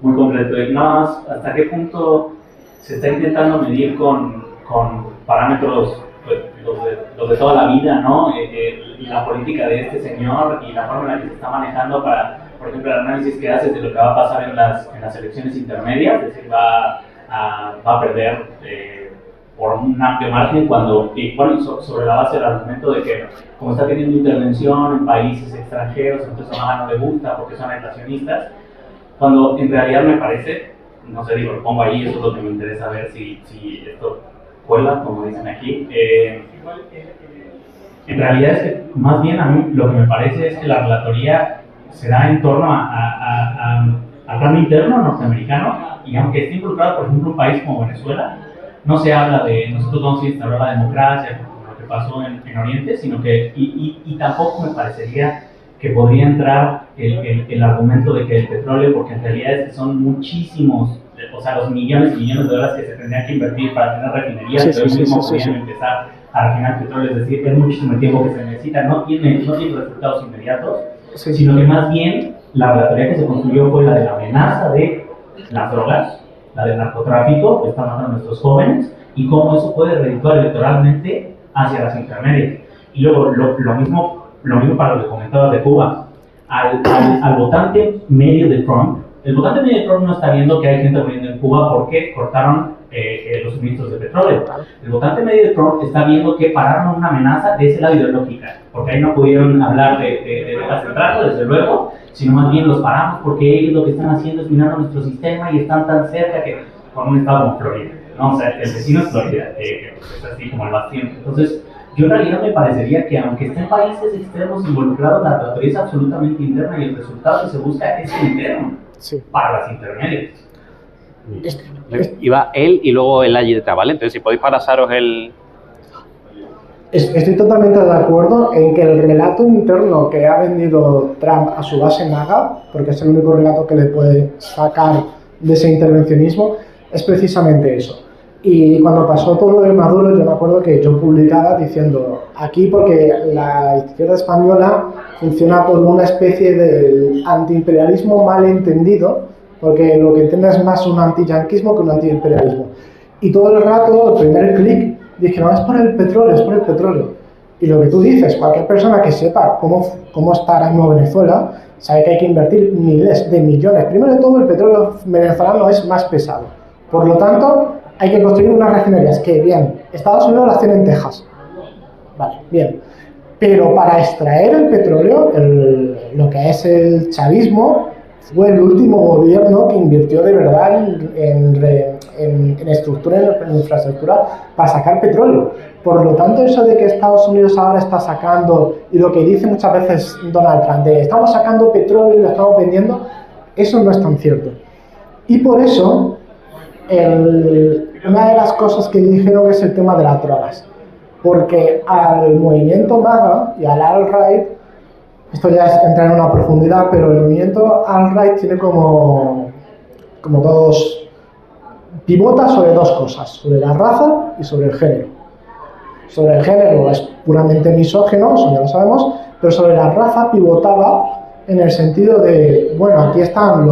muy completo. Y nada más, ¿hasta qué punto se está intentando medir con parámetros, pues, los de toda la vida, ¿no? La política de este señor y la forma en la que se está manejando para, por ejemplo, el análisis que haces de lo que va a pasar en las elecciones intermedias, es decir, va a perder por un amplio margen sobre la base del argumento de que como está teniendo intervención en países extranjeros, entonces a Obama no le gusta porque son aislacionistas, cuando en realidad me parece, no sé, digo, lo pongo ahí, eso es lo que me interesa ver si esto cuela, como dicen aquí. En realidad es que más bien a mí lo que me parece es que la relatoría se da en torno al plan interno norteamericano, y aunque esté involucrado, por ejemplo, un país como Venezuela, no se habla de nosotros vamos a instaurar la democracia, como lo que pasó en Oriente, sino que, y tampoco me parecería que podría entrar el argumento de que el petróleo, porque en realidad es que son muchísimos, o sea, los millones y millones de dólares que se tendrían que invertir para tener refinerías, pero ellos mismos podrían empezar al final el petróleo, es decir, es muchísimo el tiempo que se necesita, no tiene resultados inmediatos, Sí. sino que más bien la teoría que se construyó fue la de la amenaza de las drogas, la del narcotráfico, que está matando a nuestros jóvenes, y cómo eso puede redituar electoralmente hacia las intermedias. Y luego, lo mismo para lo que comentabas de Cuba. Al votante medio de Trump, el votante medio de Trump no está viendo que hay gente muriendo en Cuba porque cortaron los suministros de petróleo. El votante medio de Trump está viendo que pararon una amenaza de ese lado ideológica, porque ahí no pudieron hablar de gas central, desde luego, sino más bien los paramos porque ellos lo que están haciendo es minando nuestro sistema y están tan cerca que con un estado como Florida, ¿no? O sea, el vecino es Florida, que es así como el bastión. Entonces, yo en realidad me parecería que aunque estén países extremos involucrados, la teoría es absolutamente interna y el resultado que se busca es interno para las intermedias. Iba él y luego el Ayeta, ¿vale? Entonces, si podéis pasaros el... Estoy totalmente de acuerdo en que el relato interno que ha vendido Trump a su base MAGA, porque es el único relato que le puede sacar de ese intervencionismo, es precisamente eso. Y cuando pasó todo lo de Maduro, yo me acuerdo que yo publicaba diciendo aquí porque la izquierda española funciona por una especie de antiimperialismo mal entendido, porque lo que entiende es más un antiyanquismo que un antiimperialismo. Y todo el rato, el primer clic, dije, no, es por el petróleo, es por el petróleo. Y lo que tú dices, cualquier persona que sepa cómo está ahora mismo Venezuela, sabe que hay que invertir miles de millones. Primero de todo, el petróleo venezolano es más pesado. Por lo tanto, hay que construir unas refinerías que, bien, Estados Unidos las tiene en Texas. Vale, bien. Pero para extraer el petróleo, lo que es el chavismo, fue el último gobierno que invirtió de verdad en estructura, en infraestructura para sacar petróleo. Por lo tanto, eso de que Estados Unidos ahora está sacando, y lo que dice muchas veces Donald Trump, de estamos sacando petróleo y lo estamos vendiendo, eso no es tan cierto. Y por eso, una de las cosas que dijeron es el tema de las drogas. Porque al movimiento MAGA y al alt-right, esto ya es entrar en una profundidad, pero el movimiento alt-right tiene como dos, pivota sobre dos cosas, sobre la raza y sobre el género. Sobre el género es puramente misógino, eso ya lo sabemos, pero sobre la raza pivotaba en el sentido de, bueno, aquí están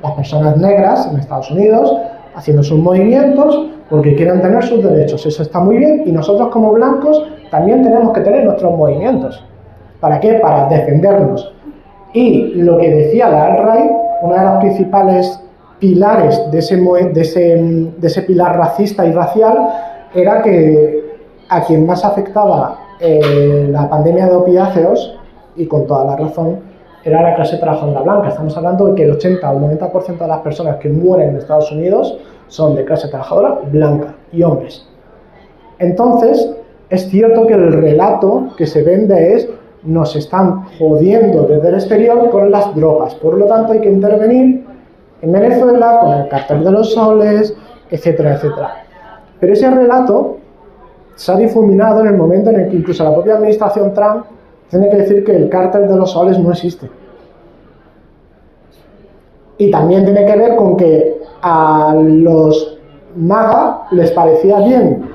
las personas negras en Estados Unidos haciendo sus movimientos porque quieren tener sus derechos, eso está muy bien, y nosotros como blancos también tenemos que tener nuestros movimientos. ¿Para qué? Para defendernos. Y lo que decía la alt-right, una de las principales pilares de ese pilar racista y racial, era que a quien más afectaba la pandemia de opiáceos, y con toda la razón, era la clase trabajadora blanca. Estamos hablando de que el 80 o el 90% de las personas que mueren en Estados Unidos son de clase trabajadora blanca y hombres. Entonces, es cierto que el relato que se vende es nos están jodiendo desde el exterior con las drogas, por lo tanto hay que intervenir en Venezuela con el cártel de los soles, etcétera, etcétera. Pero ese relato se ha difuminado en el momento en el que incluso la propia administración Trump tiene que decir que el cártel de los soles no existe. Y también tiene que ver con que a los MAGA les parecía bien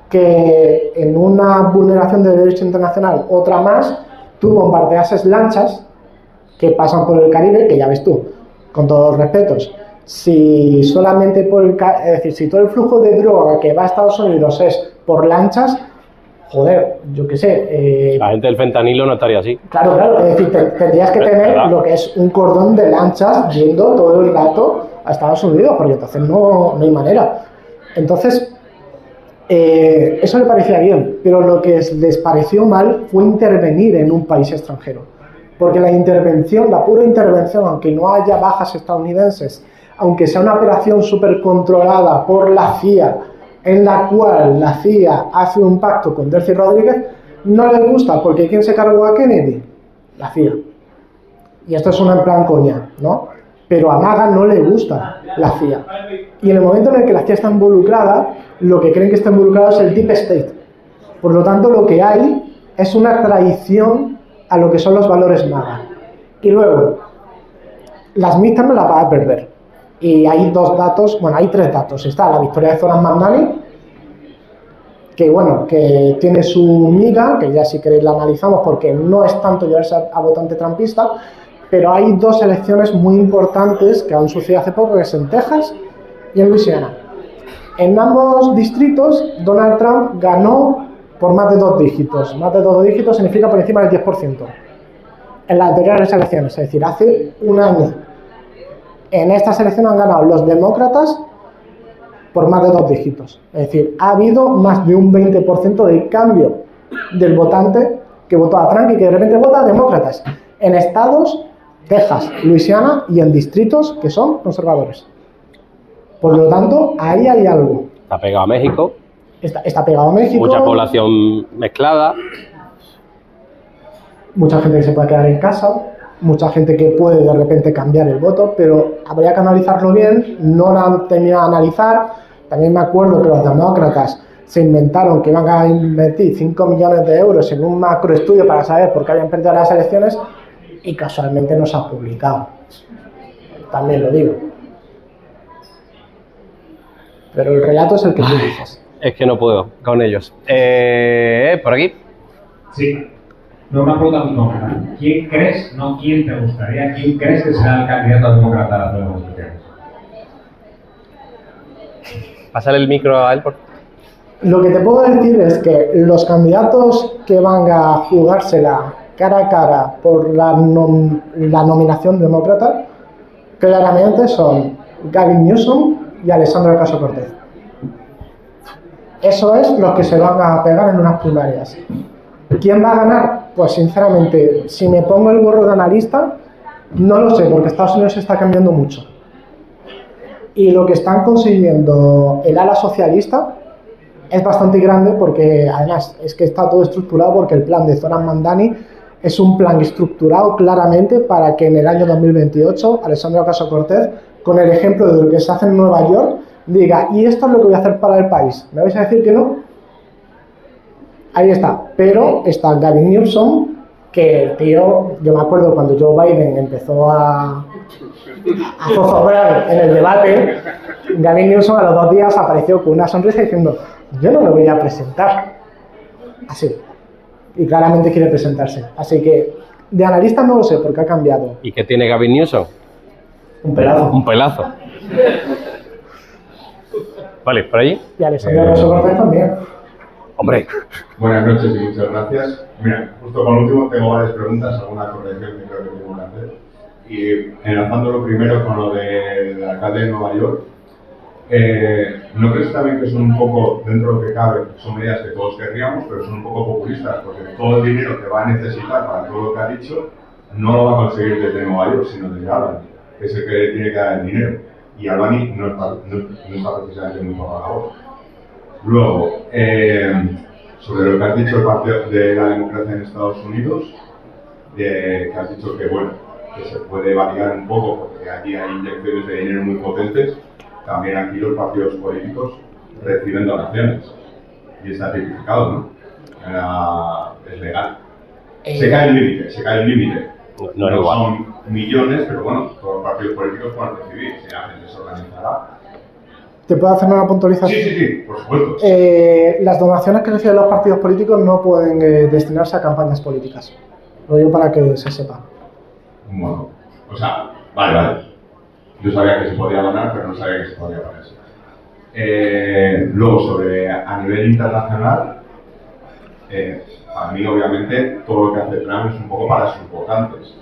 que en una vulneración de derecho internacional, otra más, tú bombardeases lanchas que pasan por el Caribe, que ya ves tú, con todos los respetos, si solamente es decir, si todo el flujo de droga que va a Estados Unidos es por lanchas, joder, yo qué sé. La gente del fentanilo no estaría así. Claro, es decir, tendrías que tener lo que es un cordón de lanchas yendo todo el rato a Estados Unidos, porque entonces no hay manera. Entonces, eso le parecía bien, pero lo que les pareció mal fue intervenir en un país extranjero. Porque la intervención, la pura intervención, aunque no haya bajas estadounidenses, aunque sea una operación súper controlada por la CIA, en la cual la CIA hace un pacto con Delcy Rodríguez, no le gusta, porque ¿quién se cargó a Kennedy? La CIA. Y esto es una en plan coña, ¿no? Pero a MAGA no le gusta la CIA. Y en el momento en el que la CIA está involucrada, lo que creen que está involucrado es el Deep State. Por lo tanto, lo que hay es una traición a lo que son los valores MAGA. Y luego, las midterms no las va a perder. Y hay dos datos, bueno, hay tres datos. Está la victoria de Zoran Mamdani, que bueno, que tiene su miga, que ya si queréis la analizamos porque no es tanto llevarse a votante trampista, pero hay dos elecciones muy importantes que han sucedido hace poco, que es en Texas y en Luisiana. En ambos distritos, Donald Trump ganó por más de 2 dígitos. Más de 2 dígitos significa por encima del 10%. En las anteriores elecciones, es decir, hace un año. En estas elecciones han ganado los demócratas por más de 2 dígitos. Es decir, ha habido más de un 20% de cambio del votante que votó a Trump y que de repente vota a demócratas. En estados, Texas, Luisiana y en distritos que son conservadores. Por lo tanto, ahí hay algo. Está pegado a México. Está pegado a México. Mucha población mezclada. Mucha gente que se puede quedar en casa. Mucha gente que puede de repente cambiar el voto. Pero habría que analizarlo bien. No lo han terminado de analizar. También me acuerdo que los demócratas se inventaron que iban a invertir 5 millones de euros en un macroestudio para saber por qué habían perdido las elecciones. Y casualmente no se ha publicado. También lo digo. Pero el relato es el que tú dices. Es que no puedo con ellos. ¿Por aquí? Sí. No, una pregunta muy concreta. ¿Quién crees, no quién te gustaría, quién crees que será el candidato demócrata a las nuevas elecciones? Pásale el micro a él, por favor. Lo que te puedo decir es que los candidatos que van a jugársela cara a cara por la nominación demócrata, claramente son Gavin Newsom y Alexandria Ocasio-Cortez. Eso es lo que se van a pegar en unas primarias. ¿Quién va a ganar? Pues sinceramente, si me pongo el gorro de analista, no lo sé, porque Estados Unidos está cambiando mucho. Y lo que están consiguiendo el ala socialista es bastante grande, porque además es que está todo estructurado, porque el plan de Zoran Mandani es un plan estructurado claramente para que en el año 2028 Alexandria Ocasio-Cortez, con el ejemplo de lo que se hace en Nueva York, diga, y esto es lo que voy a hacer para el país. ¿Me vais a decir que no? Ahí está. Pero está Gavin Newsom, que el tío, yo me acuerdo cuando Joe Biden empezó a zozobrar en el debate, Gavin Newsom a los 2 días apareció con una sonrisa diciendo, yo no me voy a presentar. Así. Y claramente quiere presentarse. Así que de analista no lo sé, porque ha cambiado. ¿Y qué tiene Gavin Newsom? Un pelazo. Un pelazo. Vale, ¿por allí? Y Alexandria Ocasio-Cortez también. Hombre. Buenas noches y muchas gracias. Mira, justo por último tengo varias preguntas, alguna corrección que creo que tengo que hacer. Y enlazándolo primero con lo del alcalde de Nueva York, ¿no crees también que son un poco, dentro de lo que cabe, son medidas que todos querríamos, pero son un poco populistas? Porque todo el dinero que va a necesitar para todo lo que ha dicho no lo va a conseguir desde Nueva York, sino desde Albany, que es el que tiene que dar el dinero. Y Albany no está precisamente muy por la labor. Luego, sobre lo que has dicho el Partido de la Democracia en Estados Unidos, que has dicho que, bueno, que se puede variar un poco porque aquí hay inyecciones de dinero muy potentes, también aquí los partidos políticos reciben donaciones y está tipificado, ¿no? Es legal. Se cae el límite. No es igual. Son millones, pero bueno, todos los partidos políticos pueden recibir, si la gente se organizará. ¿Te puedo hacer una puntualización? Sí, por supuesto. Las donaciones que reciben los partidos políticos no pueden destinarse a campañas políticas. Lo digo para que se sepa. Bueno, o sea, vale. Yo sabía que se podía donar, pero no sabía que se podía para eso. Luego, sobre a nivel internacional, para mí, obviamente, todo lo que hace Trump es un poco para sus votantes.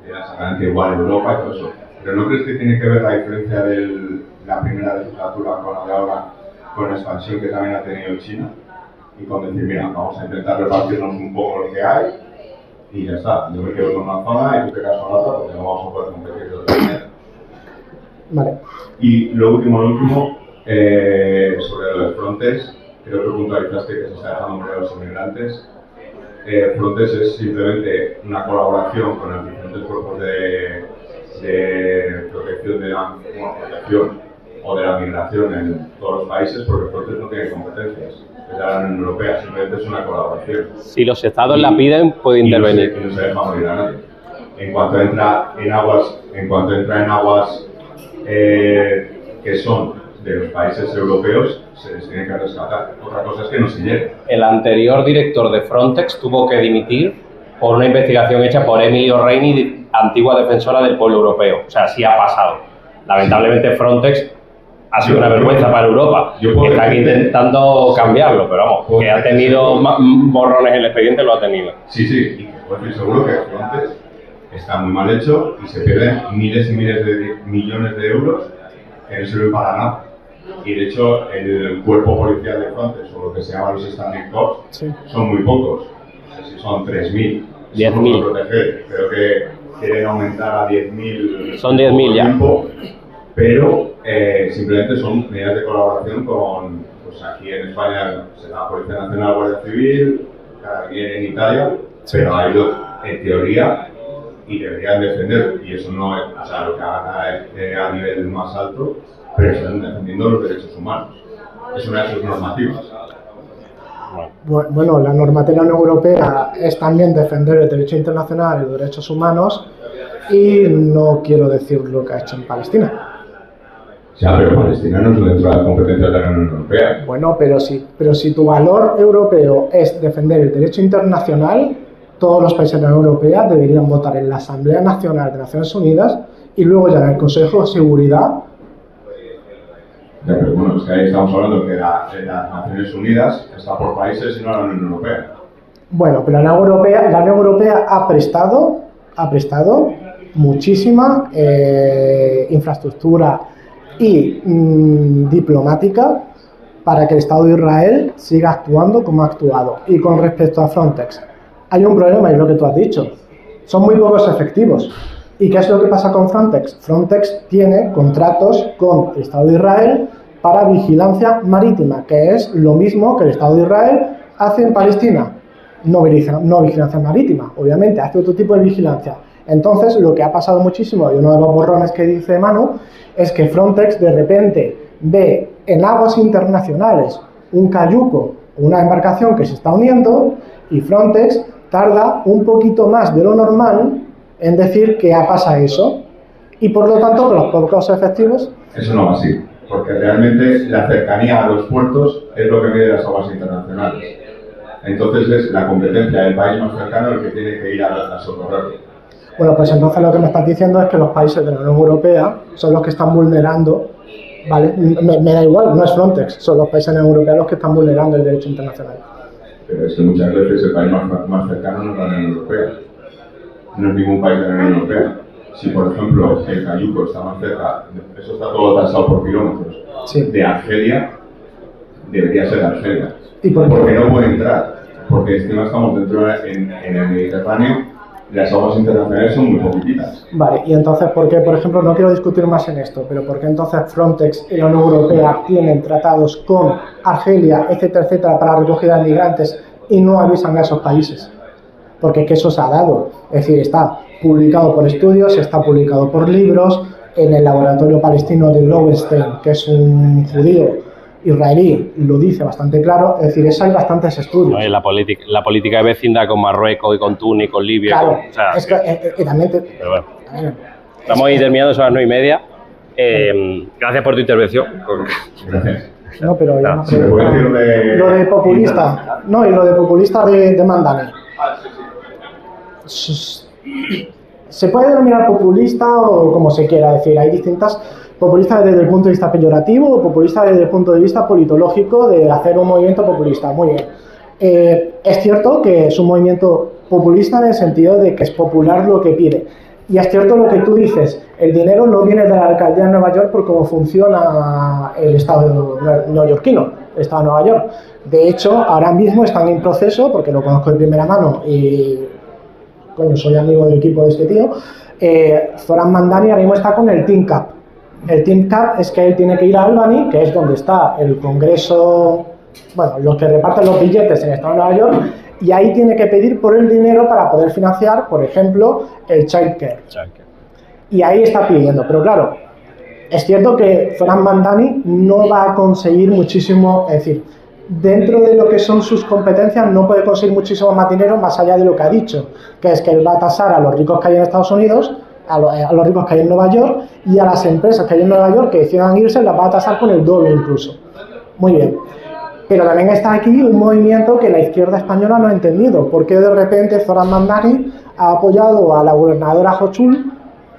Ya sabrán que igual Europa y todo eso. Pero ¿no crees que tiene que ver la diferencia de la primera legislatura con la de ahora, con la expansión que también ha tenido China? Y con decir, mira, vamos a intentar repartirnos un poco lo que hay y ya está. Yo me quedo con una zona y tú te quedas con la otra porque no vamos a poder competir de otra manera. Vale. Y lo último, sobre lo de Frontex, creo que puntualizaste que se está dejando morir a los inmigrantes. Frontex es simplemente una colaboración con los diferentes cuerpos de protección de la protección o de la migración en todos los países, porque Frontex no tiene competencias. Es de la Unión Europea, simplemente es una colaboración. Si los estados la piden, puede intervenir. Y no se deja morir a nadie. En cuanto entra en aguas que son de los países europeos se les tiene que rescatar. Otra cosa es que no se llegue. El anterior director de Frontex tuvo que dimitir por una investigación hecha por Emily O'Reilly, antigua defensora del pueblo europeo. O sea, sí ha pasado. Lamentablemente Frontex ha sido una vergüenza para Europa. Están intentando cambiarlo, pero vamos, que ha tenido borrones en el expediente, lo ha tenido. Sí, y estoy seguro que Frontex está muy mal hecho y se pierden miles y miles de millones de euros que no sirven para nada. Y de hecho, el cuerpo policial de Frontex, o lo que se llama los Standing Corps, son muy pocos. No sé si son 3.000. 10.000. Creo que quieren aumentar a 10.000. Son 10.000 ya. Pero simplemente son medidas de colaboración con, pues aquí en España, la Policía Nacional, Guardia Civil, Carabinieri en Italia, pero hay en teoría y deberían defender, y eso no es, o sea, lo que hagan a nivel más alto, pero están defendiendo los derechos humanos. Es una de sus normativas. Bueno, la normativa europea es también defender el derecho internacional y los derechos humanos, y no quiero decir lo que ha hecho en Palestina. Ya, pero Palestina no es dentro de la competencia de la Unión Europea. Bueno, pero si tu valor europeo es defender el derecho internacional, todos los países de la Unión Europea deberían votar en la Asamblea Nacional de Naciones Unidas y luego ya en el Consejo de Seguridad. Ya, pero bueno, es que ahí estamos hablando que las Naciones Unidas está por países y no la Unión Europea. Bueno, pero la Unión Europea ha prestado muchísima infraestructura y diplomática para que el Estado de Israel siga actuando como ha actuado. Y con respecto a Frontex, hay un problema, y es lo que tú has dicho. Son muy pocos efectivos. ¿Y qué es lo que pasa con Frontex? Frontex tiene contratos con el Estado de Israel para vigilancia marítima, que es lo mismo que el Estado de Israel hace en Palestina. No vigilancia marítima, obviamente, hace otro tipo de vigilancia. Entonces, lo que ha pasado muchísimo, y uno de los borrones que dice Manu, es que Frontex de repente ve en aguas internacionales un cayuco, una embarcación que se está hundiendo, y Frontex tarda un poquito más de lo normal en decir que pasa eso, y por lo tanto, con los pocos efectivos... Eso no va así, porque realmente la cercanía a los puertos es lo que mide las aguas internacionales. Entonces es la competencia del país más cercano el que tiene que ir a socorrerlo. Bueno, pues entonces lo que me estás diciendo es que los países de la Unión Europea son los que están vulnerando, ¿vale? Me da igual, no es Frontex, son los países de la Unión Europea los que están vulnerando el derecho internacional. Pero es que muchas veces el país más cercano no es la Unión Europea. No es ningún país de la Unión Europea. Si, por ejemplo, el cayuco está más cerca, eso está todo tasado por kilómetros, de Argelia, debería ser Argelia. ¿Y por qué? Porque no puede entrar, porque encima estamos dentro en el Mediterráneo. Las aguas internacionales son muy poquititas. Vale, y entonces, ¿por qué? Por ejemplo, no quiero discutir más en esto, pero ¿por qué entonces Frontex y la Unión Europea tienen tratados con Argelia, etcétera, etcétera, para recogida de migrantes y no avisan a esos países? Porque es que eso se ha dado. Es decir, está publicado por estudios, está publicado por libros, en el laboratorio palestino de Lowenstein, que es un judío israelí, lo dice bastante claro, es decir, hay bastantes estudios. No, la política de vecindad con Marruecos y con Túnez y con Libia. Claro, o sea, es que también pero bueno, estamos ahí terminando, son las 9:30. Gracias por tu intervención. Gracias. No, pero ya Si me puedes decir lo de populista, no, y lo de populista de Mandani. Se puede denominar populista o como se quiera decir, hay distintas. Populista desde el punto de vista peyorativo o populista desde el punto de vista politológico de hacer un movimiento populista. Muy bien. Es cierto que es un movimiento populista en el sentido de que es popular lo que pide. Y es cierto lo que tú dices, el dinero no viene de la alcaldía de Nueva York por cómo funciona el estado neoyorquino, el estado de Nueva York. De hecho, ahora mismo están en proceso, porque lo conozco de primera mano y coño, soy amigo del equipo de este tío, Zoran Mandani ahora mismo está con el Team Cap. El Team Cap es que él tiene que ir a Albany, que es donde está el Congreso, bueno, los que reparten los billetes en el estado de Nueva York, y ahí tiene que pedir por el dinero para poder financiar, por ejemplo, el Child Care. Y ahí está pidiendo, pero claro, es cierto que Zoran Mandani no va a conseguir muchísimo, es decir, dentro de lo que son sus competencias no puede conseguir muchísimo más dinero más allá de lo que ha dicho, que es que él va a tasar a los ricos que hay en Estados Unidos, a los ricos que hay en Nueva York, y a las empresas que hay en Nueva York que decidan irse las va a tasar con el doble incluso. Muy bien. Pero también está aquí un movimiento que la izquierda española no ha entendido. Porque de repente Zoran Mandani ha apoyado a la gobernadora Hochul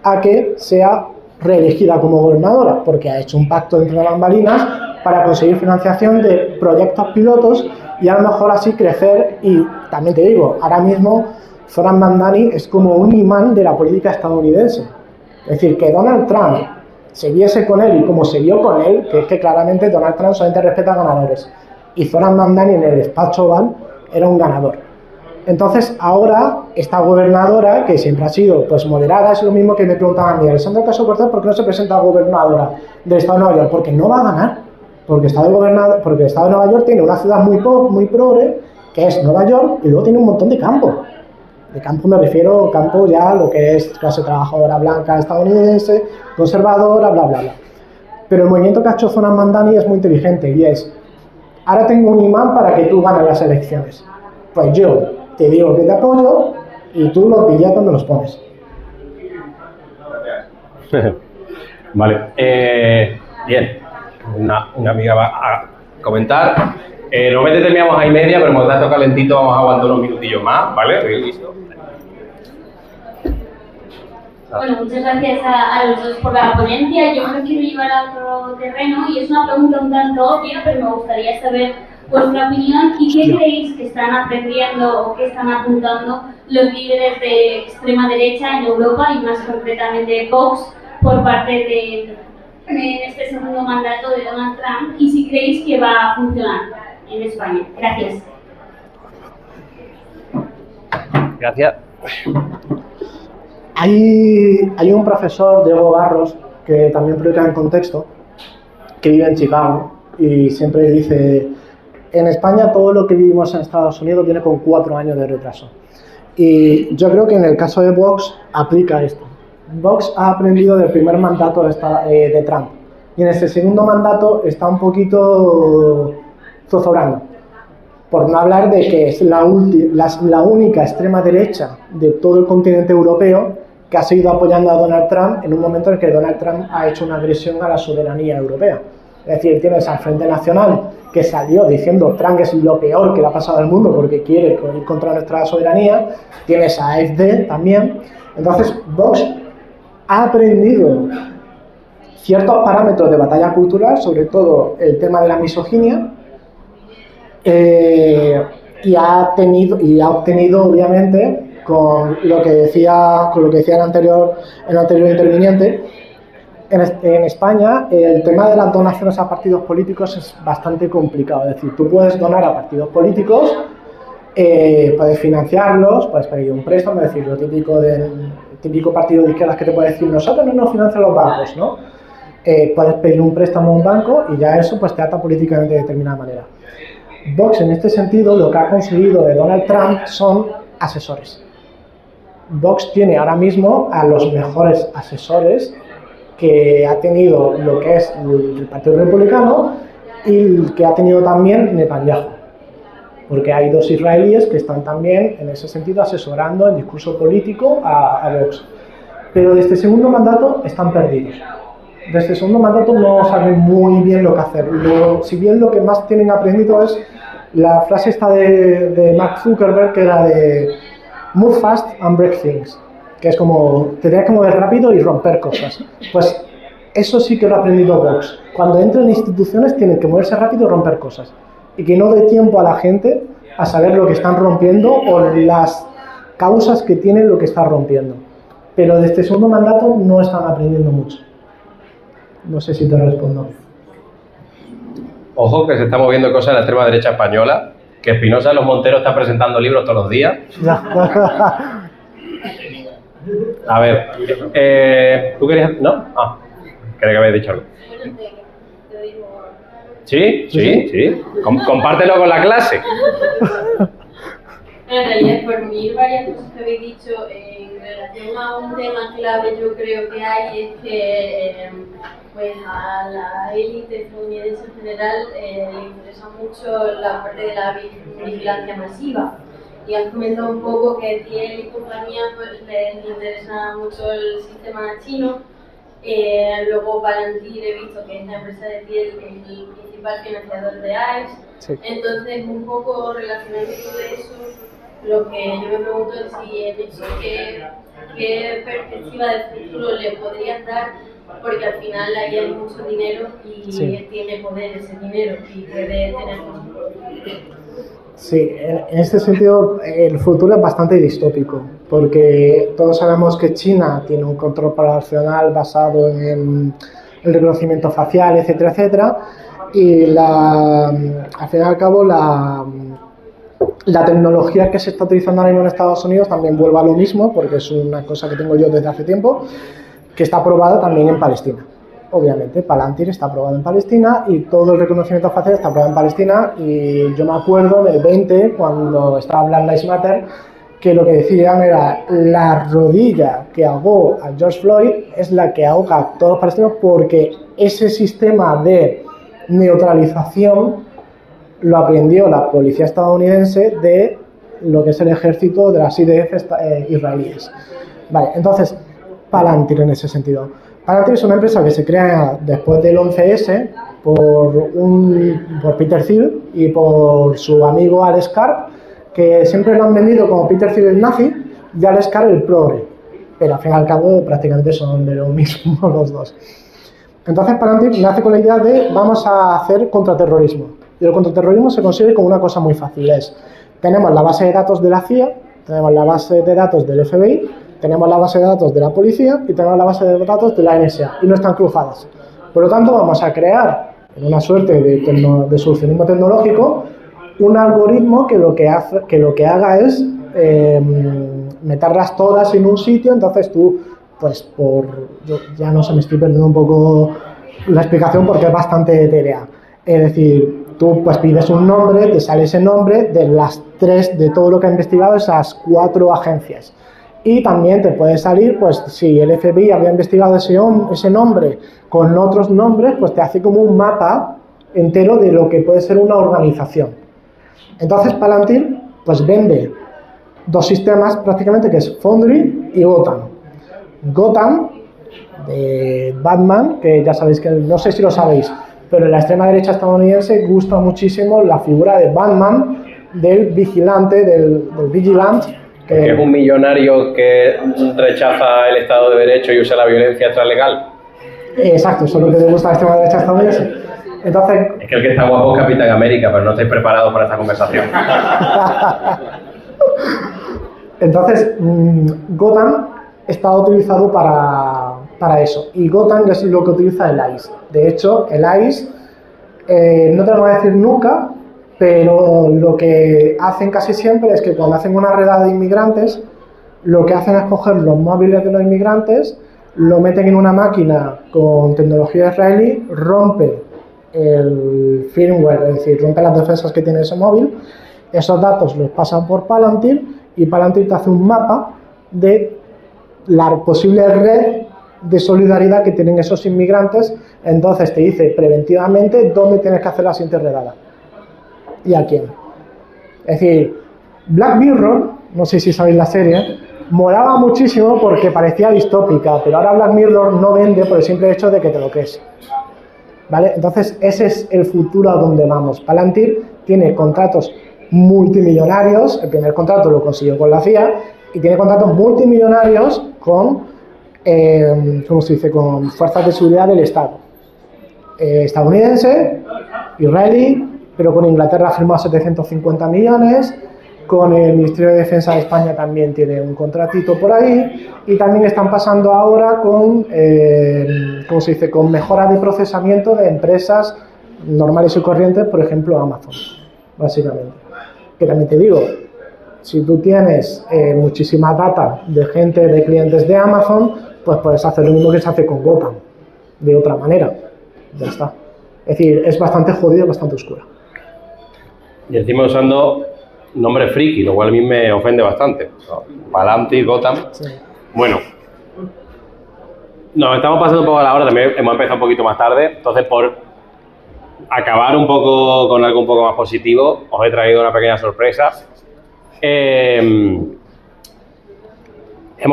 a que sea reelegida como gobernadora, porque ha hecho un pacto entre las bambalinas para conseguir financiación de proyectos pilotos y a lo mejor así crecer. Y también te digo, ahora mismo Zoran Mandani es como un imán de la política estadounidense. Es decir, que Donald Trump se viese con él y como se vio con él, que es que claramente Donald Trump solamente respeta a ganadores. Y Zoran Mandani en el despacho Oval era un ganador. Entonces ahora esta gobernadora, que siempre ha sido pues moderada, es lo mismo que me preguntaban a mí, Alessandra Ocasio-Cortez, ¿por qué no se presenta a gobernadora del estado de Nueva York? Porque no va a ganar, porque el estado de Nueva York tiene una ciudad muy progre, que es Nueva York, y luego tiene un montón de campos. De campo me refiero campo ya a lo que es clase trabajadora blanca estadounidense, conservadora, bla, bla, bla. Pero el movimiento que ha hecho Zoran Mandani es muy inteligente y es: ahora tengo un imán para que tú ganes las elecciones. Pues yo te digo que te apoyo y tú los billetes me los pones. Vale. Bien. Una amiga va a comentar. Normalmente terminamos a 1:30, pero como está esto calentito, vamos a aguantar unos minutillos más, ¿vale? ¿Listo? Bueno, muchas gracias a los dos por la ponencia. Yo me quiero llevar a otro terreno y es una pregunta un tanto obvia, pero me gustaría saber vuestra opinión y qué creéis que están aprendiendo o que están apuntando los líderes de extrema derecha en Europa y más concretamente Vox por parte de este segundo mandato de Donald Trump, y si creéis que va a funcionar en España. Gracias. Gracias. Hay un profesor, Diego Barros, que también predica en Contexto, que vive en Chicago y siempre dice: en España todo lo que vivimos en Estados Unidos viene con 4 años de retraso. Y yo creo que en el caso de Vox aplica esto. Vox ha aprendido del primer mandato de Trump y en este segundo mandato está un poquito zozobrando. Por no hablar de que es la única extrema derecha de todo el continente europeo que ha seguido apoyando a Donald Trump en un momento en el que Donald Trump ha hecho una agresión a la soberanía europea. Es decir, tienes al Frente Nacional, que salió diciendo Trump es lo peor que le ha pasado al mundo porque quiere ir contra nuestra soberanía. Tienes a AfD también. Entonces, Vox ha aprendido ciertos parámetros de batalla cultural, sobre todo el tema de la misoginia, y ha obtenido obviamente con lo que decía el anterior interviniente. En España el tema de las donaciones a partidos políticos es bastante complicado. Es decir, tú puedes donar a partidos políticos, puedes financiarlos, puedes pedir un préstamo, es decir, lo típico partido de izquierdas que te puede decir: nosotros no nos financian los bancos, ¿no? Puedes pedir un préstamo a un banco y ya eso pues te ata políticamente de determinada manera. Vox, en este sentido, lo que ha conseguido de Donald Trump son asesores. Vox tiene ahora mismo a los mejores asesores que ha tenido lo que es el Partido Republicano y que ha tenido también Netanyahu, porque hay 2 israelíes que están también en ese sentido asesorando el discurso político a Vox. Pero de este segundo mandato están perdidos. De este segundo mandato no saben muy bien lo que hacer. Si bien lo que más tienen aprendido es la frase esta de Mark Zuckerberg, que era de move fast and break things, que es como te tienes que mover rápido y romper cosas. Pues eso sí que lo ha aprendido Vox. Cuando entran en instituciones tienen que moverse rápido y romper cosas, y que no dé tiempo a la gente a saber lo que están rompiendo o las causas que tienen lo que está rompiendo. Pero de este segundo mandato no están aprendiendo mucho. No sé si te respondo. Ojo que se está moviendo cosas en la extrema derecha española, que Espinosa de los Monteros está presentando libros todos los días. A ver, ¿tú querías...? ¿No? Ah, creía que habías dicho algo. Sí. Compártelo con la clase. En realidad, por unir varias cosas que habéis dicho en relación a un tema clave, yo creo que hay es que pues a la élite estadounidense en general le interesa mucho la parte de la vigilancia masiva. Y has comentado un poco que Thiel y compañía pues, les interesa mucho el sistema chino. Luego Palantir he visto que es la empresa de Thiel, el principal financiador de ICE. Sí. Entonces, un poco relacionado con eso, lo que yo me pregunto es si en eso qué perspectiva de futuro le podrías dar, porque al final ahí hay mucho dinero y Sí. tiene poder ese dinero y puede tener mucho. Sí, en este sentido el futuro es bastante distópico, porque todos sabemos que China tiene un control poblacional basado en el reconocimiento facial, etcétera, etcétera, y al fin y al cabo la tecnología que se está utilizando ahora mismo en Estados Unidos también vuelve a lo mismo, porque es una cosa que tengo yo desde hace tiempo, que está aprobada también en Palestina. Obviamente, Palantir está aprobado en Palestina y todo el reconocimiento facial está aprobado en Palestina. Y yo me acuerdo del 20, cuando estaba Black Lives Matter, que lo que decían era la rodilla que ahogó a George Floyd es la que ahoga a todos los palestinos, porque ese sistema de neutralización lo aprendió la policía estadounidense de lo que es el ejército de las IDF israelíes. Vale, entonces, Palantir en ese sentido. Palantir es una empresa que se crea después del 11S por Peter Thiel y por su amigo Alex Karp, que siempre lo han vendido como Peter Thiel el nazi y Alex Karp el progre, pero al fin y al cabo prácticamente son de lo mismo los dos. Entonces Palantir nace con la idea de vamos a hacer contraterrorismo, y el contraterrorismo se consigue con una cosa muy fácil, tenemos la base de datos de la CIA, tenemos la base de datos del FBI, tenemos la base de datos de la policía y tenemos la base de datos de la NSA y no están cruzadas. Por lo tanto, vamos a crear, en una suerte de solucionismo tecnológico, un algoritmo que lo que haga es meterlas todas en un sitio. Entonces tú, pues yo ya no sé, me estoy perdiendo un poco la explicación porque es bastante etérea. Es decir, tú pues pides un nombre, te sale ese nombre de todo lo que ha investigado esas 4 agencias. Y también te puede salir, pues si el FBI había investigado ese nombre con otros nombres, pues te hace como un mapa entero de lo que puede ser una organización. Entonces Palantir pues vende 2 sistemas prácticamente, que es Foundry y Gotham. Gotham, de Batman, que ya sabéis que, no sé si lo sabéis, pero en la extrema derecha estadounidense gusta muchísimo la figura de Batman, del vigilante, del vigilante, que es un millonario que rechaza el Estado de Derecho y usa la violencia extralegal. Exacto, eso es lo que le gusta a la extrema derecha estadounidense. Entonces, es que el que está guapo es Capitán América, pero no estáis preparados para esta conversación. Entonces, Gotham está utilizado para eso. Y Gotham es lo que utiliza el ICE. De hecho, el ICE, no te lo voy a decir nunca, pero lo que hacen casi siempre es que cuando hacen una redada de inmigrantes, lo que hacen es coger los móviles de los inmigrantes, lo meten en una máquina con tecnología israelí, rompe el firmware, es decir, rompe las defensas que tiene ese móvil, esos datos los pasan por Palantir y Palantir te hace un mapa de la posible red de solidaridad que tienen esos inmigrantes. Entonces te dice preventivamente dónde tienes que hacer la siguiente redada y a quién. Es decir, Black Mirror, no sé si sabéis la serie, molaba muchísimo porque parecía distópica, pero ahora Black Mirror no vende por el simple hecho de que te lo crees. ¿Vale? Entonces ese es el futuro a donde vamos. Palantir tiene contratos multimillonarios, el primer contrato lo consiguió con la CIA, y tiene contratos multimillonarios con, ¿cómo se dice?, con fuerzas de seguridad del Estado. Estadounidense, israelí, pero con Inglaterra ha firmado 750 millones, con el Ministerio de Defensa de España también tiene un contratito por ahí, y también están pasando ahora con, ¿cómo se dice?, con mejora de procesamiento de empresas normales y corrientes, por ejemplo Amazon, básicamente. Que también te digo, si tú tienes muchísima data de gente, de clientes de Amazon, pues puedes hacer lo mismo que se hace con Gotham, de otra manera, ya está. Es decir, es bastante jodido, bastante oscura. Y encima usando nombre friki, lo cual a mí me ofende bastante. Palantir, Gotham. Sí. Bueno, nos estamos pasando un poco a la hora, también hemos empezado un poquito más tarde, entonces por acabar un poco con algo un poco más positivo, os he traído una pequeña sorpresa. Hemos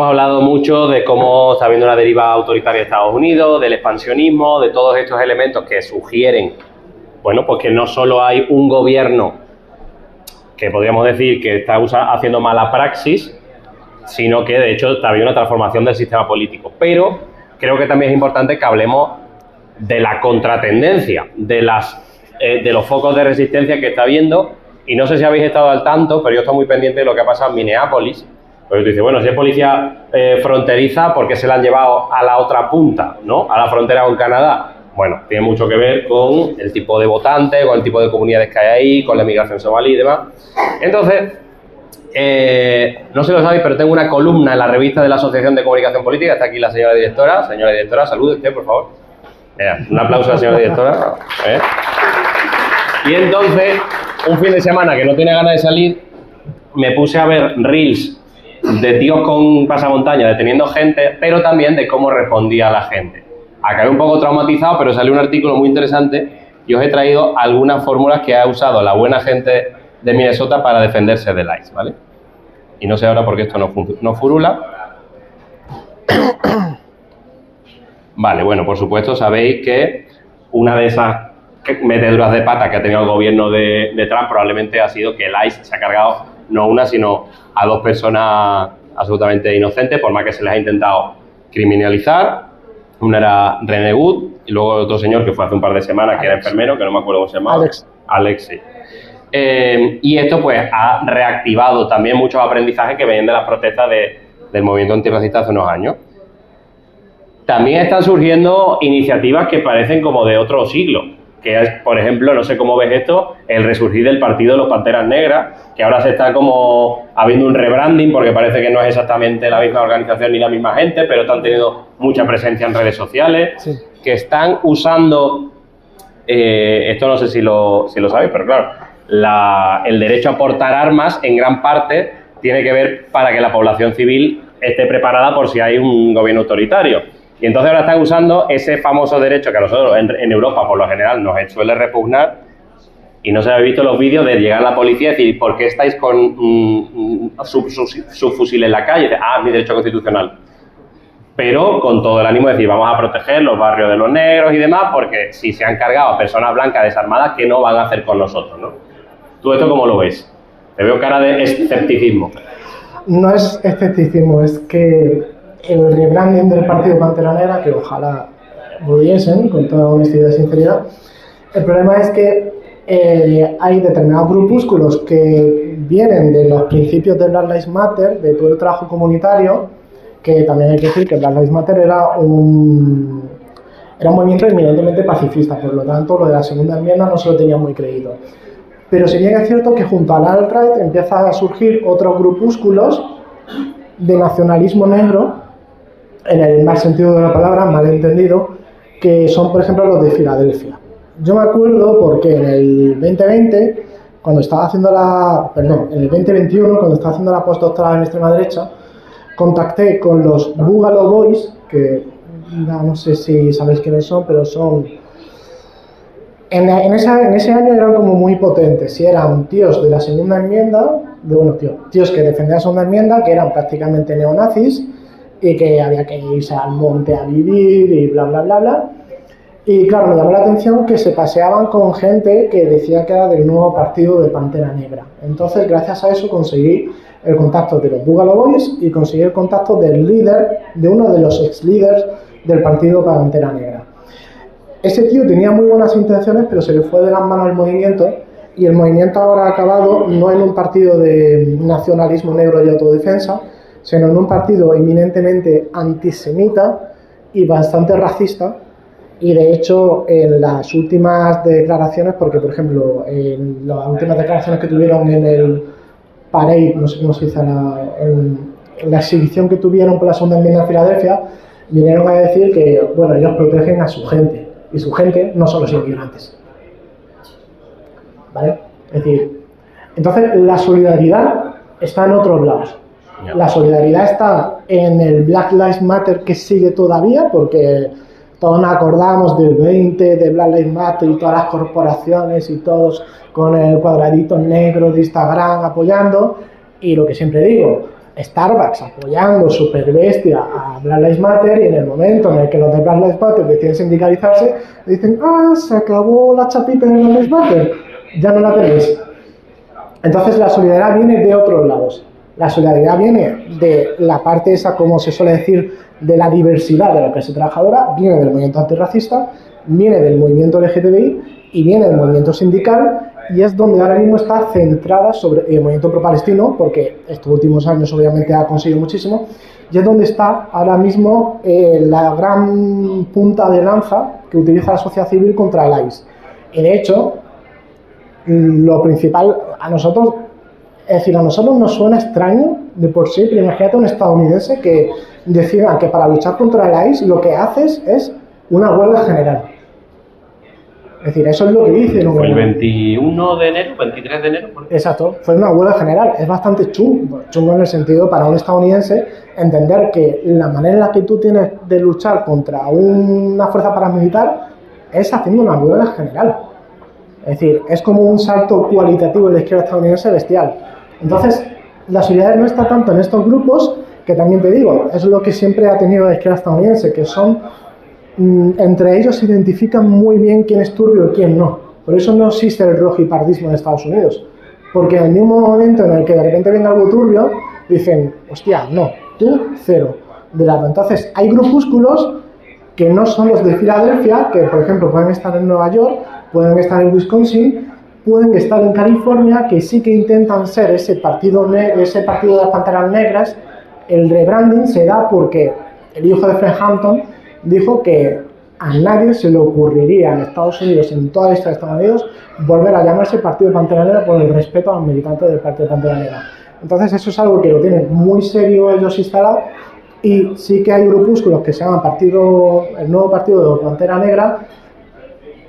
hablado mucho de cómo está habiendo una deriva autoritaria de Estados Unidos, del expansionismo, de todos estos elementos que sugieren, bueno, pues que no solo hay un gobierno que podríamos decir que está haciendo mala praxis, sino que de hecho está habiendo una transformación del sistema político. Pero creo que también es importante que hablemos de la contratendencia, de los focos de resistencia que está habiendo. Y no sé si habéis estado al tanto, pero yo estoy muy pendiente de lo que ha pasado en Minneapolis. Porque tú dices, bueno, si es policía fronteriza, ¿por qué se la han llevado a la otra punta, ¿no? A la frontera con Canadá. Bueno, tiene mucho que ver con el tipo de votantes, con el tipo de comunidades que hay ahí, con la inmigración somalí y demás. Entonces, no sé si lo sabéis, pero tengo una columna en la revista de la Asociación de Comunicación Política. Está aquí la señora directora. Señora directora, salude usted, por favor. Un aplauso a la señora directora. Y entonces, un fin de semana que no tenía ganas de salir, me puse a ver reels de tíos con pasamontaña deteniendo gente, pero también de cómo respondía la gente. Acabé un poco traumatizado, pero salió un artículo muy interesante y os he traído algunas fórmulas que ha usado la buena gente de Minnesota para defenderse del ICE, ¿vale? Y no sé ahora por qué esto no furula. Vale, bueno, por supuesto sabéis que una de esas meteduras de pata que ha tenido el gobierno de Trump probablemente ha sido que el ICE se ha cargado no una, sino a dos personas absolutamente inocentes, por más que se les ha intentado criminalizar. Una era René Wood y luego otro señor que fue hace un par de semanas, que era enfermero, que no me acuerdo cómo se llamaba. Alex, sí. Y esto pues ha reactivado también muchos aprendizajes que venían de las protestas del movimiento antirracista hace unos años. También están surgiendo iniciativas que parecen como de otro siglo, que es, por ejemplo, no sé cómo ves esto, el resurgir del partido de los Panteras Negras, que ahora se está como habiendo un rebranding porque parece que no es exactamente la misma organización ni la misma gente, pero están teniendo mucha presencia en redes sociales, sí, que están usando, esto no sé si lo sabéis, pero claro, el derecho a portar armas en gran parte tiene que ver para que la población civil esté preparada por si hay un gobierno autoritario. Y entonces ahora están usando ese famoso derecho que a nosotros en Europa por lo general nos suele repugnar, y no se habéis visto los vídeos de llegar a la policía y decir, ¿por qué estáis con su fusil en la calle? Mi derecho constitucional. Pero con todo el ánimo de decir, vamos a proteger los barrios de los negros y demás, porque si se han cargado a personas blancas desarmadas, ¿qué no van a hacer con nosotros, no? ¿Tú esto cómo lo ves? Te veo cara de escepticismo. No es escepticismo, es que el rebranding del partido Pantera Negra, que ojalá volviesen, con toda honestidad y sinceridad, el problema es que hay determinados grupúsculos que vienen de los principios de Black Lives Matter, de todo el trabajo comunitario, que también hay que decir que Black Lives Matter era un movimiento eminentemente pacifista, por lo tanto lo de la segunda enmienda no se lo tenía muy creído. Pero sí bien es cierto que junto al alt-right empiezan a surgir otros grupúsculos de nacionalismo negro, en el mal sentido de la palabra, mal entendido, que son, por ejemplo, los de Filadelfia. Yo me acuerdo porque en el 2020, cuando estaba haciendo en el 2021, cuando estaba haciendo la postdoctoral en extrema derecha, contacté con los Boogaloo Boys, que no sé si sabéis quiénes son, pero son... En ese año eran como muy potentes, y eran tíos de la segunda enmienda, tíos que defendían la segunda enmienda, que eran prácticamente neonazis, y que había que irse al monte a vivir y bla, bla, bla, bla. Y claro, me llamó la atención que se paseaban con gente que decía que era del nuevo partido de Pantera Negra. Entonces, gracias a eso conseguí el contacto de los Boogaloo Boys y conseguí el contacto del líder, de uno de los ex líderes del partido Pantera Negra. Ese tío tenía muy buenas intenciones, pero se le fue de las manos el movimiento, y el movimiento ahora ha acabado no en un partido de nacionalismo negro y autodefensa, sino en un partido eminentemente antisemita y bastante racista. Y de hecho, en las últimas declaraciones, porque por ejemplo, en las últimas declaraciones que tuvieron en el parade, no sé cómo se dice, en la exhibición que tuvieron por la segunda enmienda en Filadelfia, vinieron a decir que, bueno, ellos protegen a su gente, y su gente no son los inmigrantes. ¿Vale? Es decir, entonces la solidaridad está en otros lados. La solidaridad está en el Black Lives Matter, que sigue todavía, porque todos nos acordamos del 20 de Black Lives Matter y todas las corporaciones y todos con el cuadradito negro de Instagram apoyando, Y lo que siempre digo, Starbucks apoyando super bestia a Black Lives Matter, y en el momento en el que los de Black Lives Matter deciden sindicalizarse, dicen, se acabó la chapita de Black Lives Matter, ya no la tenéis. Entonces la solidaridad viene de otros lados. La solidaridad viene de la parte esa, como se suele decir, de la diversidad de la clase trabajadora, viene del movimiento antirracista, viene del movimiento LGTBI y viene del movimiento sindical, y es donde ahora mismo está centrada sobre el movimiento pro-palestino, porque estos últimos años obviamente ha conseguido muchísimo, y es donde está ahora mismo la gran punta de lanza que utiliza la sociedad civil contra el ICE. Y de hecho, lo principal a nosotros, es decir, a nosotros nos suena extraño de por sí, pero imagínate un estadounidense que decida que para luchar contra el ICE lo que haces es una huelga general. Es decir, eso es lo que dice. Fue el 21 de enero, 23 de enero. Exacto, fue una huelga general. Es bastante chungo en el sentido para un estadounidense entender que la manera en la que tú tienes de luchar contra una fuerza paramilitar es haciendo una huelga general. Es decir, es como un salto cualitativo en la izquierda estadounidense bestial. Entonces, la solidaridad no está tanto en estos grupos, que también te digo, es lo que siempre ha tenido la izquierda estadounidense, que son, entre ellos se identifican muy bien quién es turbio y quién no. Por eso no existe el rojipardismo en Estados Unidos. Porque en el mismo momento en el que de repente venga algo turbio, dicen, hostia, no, tú cero de lado. Entonces, hay grupúsculos que no son los de Filadelfia, que por ejemplo pueden estar en Nueva York, pueden estar en Wisconsin, pueden estar en California, que sí que intentan ser ese partido de las Panteras Negras. El rebranding se da porque el hijo de Fred Hampton dijo que a nadie se le ocurriría en Estados Unidos, en toda la historia de Estados Unidos, volver a llamarse Partido de Pantera Negra por el respeto a los militantes del Partido de Pantera Negra. Entonces eso es algo que lo tienen muy serio ellos instalado, y sí que hay grupúsculos que se llaman el nuevo Partido de Pantera Negra,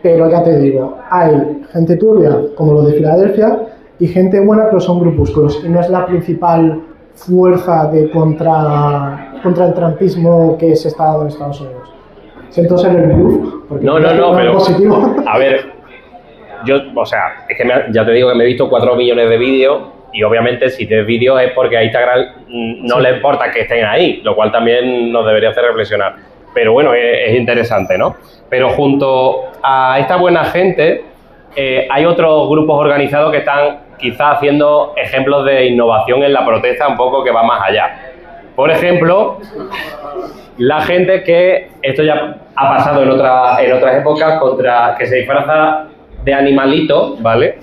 pero ya te digo, hay gente turbia como los de Filadelfia y gente buena, pero son grupúsculos y no es la principal fuerza contra el trumpismo que se está dando en Estados Unidos. Siento ser el bluff, porque no, pero positivo. A ver, yo, o sea, es que ya te digo que me he visto 4 millones de vídeos, y obviamente si ves vídeos es porque a Instagram no le importa que estén ahí, lo cual también nos debería hacer reflexionar. Pero bueno, es interesante, ¿no? Pero junto a esta buena gente, hay otros grupos organizados que están quizás haciendo ejemplos de innovación en la protesta un poco que va más allá. Por ejemplo, la gente que, esto ya ha pasado en otras épocas, que se disfraza de animalitos, ¿vale?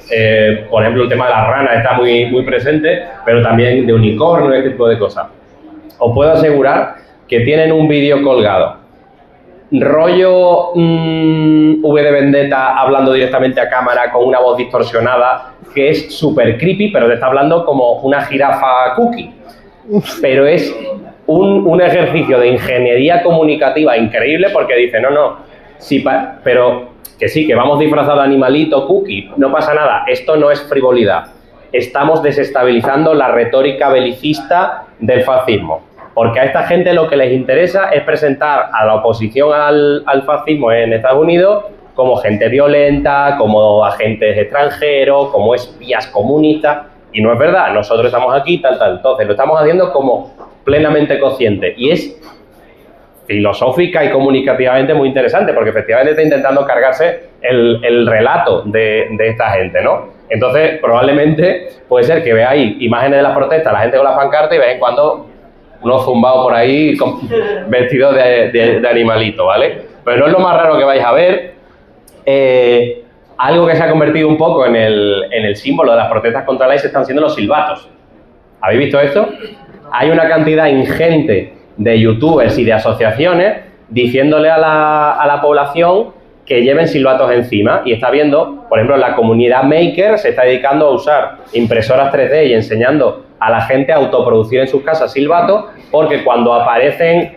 Por ejemplo, el tema de las ranas está muy, muy presente, pero también de unicornio, este tipo de cosas. Os puedo asegurar que tienen un vídeo colgado, rollo V de Vendetta, hablando directamente a cámara con una voz distorsionada, que es súper creepy, pero te está hablando como una jirafa cookie. Pero es un ejercicio de ingeniería comunicativa increíble, porque dice, pero que sí, que vamos disfrazados de animalito cookie, no pasa nada, esto no es frivolidad. Estamos desestabilizando la retórica belicista del fascismo. Porque a esta gente lo que les interesa es presentar a la oposición al fascismo en Estados Unidos como gente violenta, como agentes extranjeros, como espías comunistas, y no es verdad, nosotros estamos aquí, tal. Entonces lo estamos haciendo como plenamente consciente, y es filosófica y comunicativamente muy interesante, porque efectivamente está intentando cargarse el relato de esta gente, ¿no? Entonces, probablemente puede ser que veáis imágenes de las protestas, la gente con las pancartas, y de vez en cuando unos zumbados por ahí vestidos de animalito, ¿vale? Pero no es lo más raro que vais a ver. Algo que se ha convertido un poco en el símbolo de las protestas contra la ICE están siendo los silbatos. ¿Habéis visto esto? Hay una cantidad ingente de youtubers y de asociaciones diciéndole a la población que lleven silbatos encima, y está viendo, por ejemplo, la comunidad maker se está dedicando a usar impresoras 3D y enseñando a la gente a autoproducir en sus casas silbatos, porque cuando aparecen,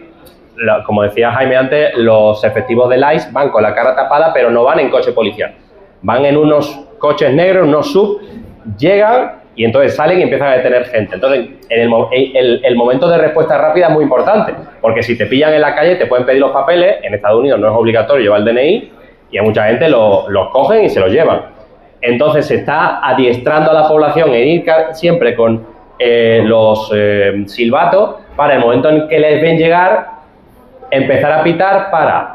como decía Jaime antes, los efectivos del ICE van con la cara tapada, pero no van en coche policial, van en unos coches negros, unos sub, llegan y entonces salen y empiezan a detener gente. Entonces, el momento de respuesta rápida es muy importante, porque si te pillan en la calle te pueden pedir los papeles. En Estados Unidos no es obligatorio llevar el DNI, y a mucha gente los cogen y se los llevan. Entonces se está adiestrando a la población en ir siempre con los silbatos para el momento en que les ven llegar, empezar a pitar para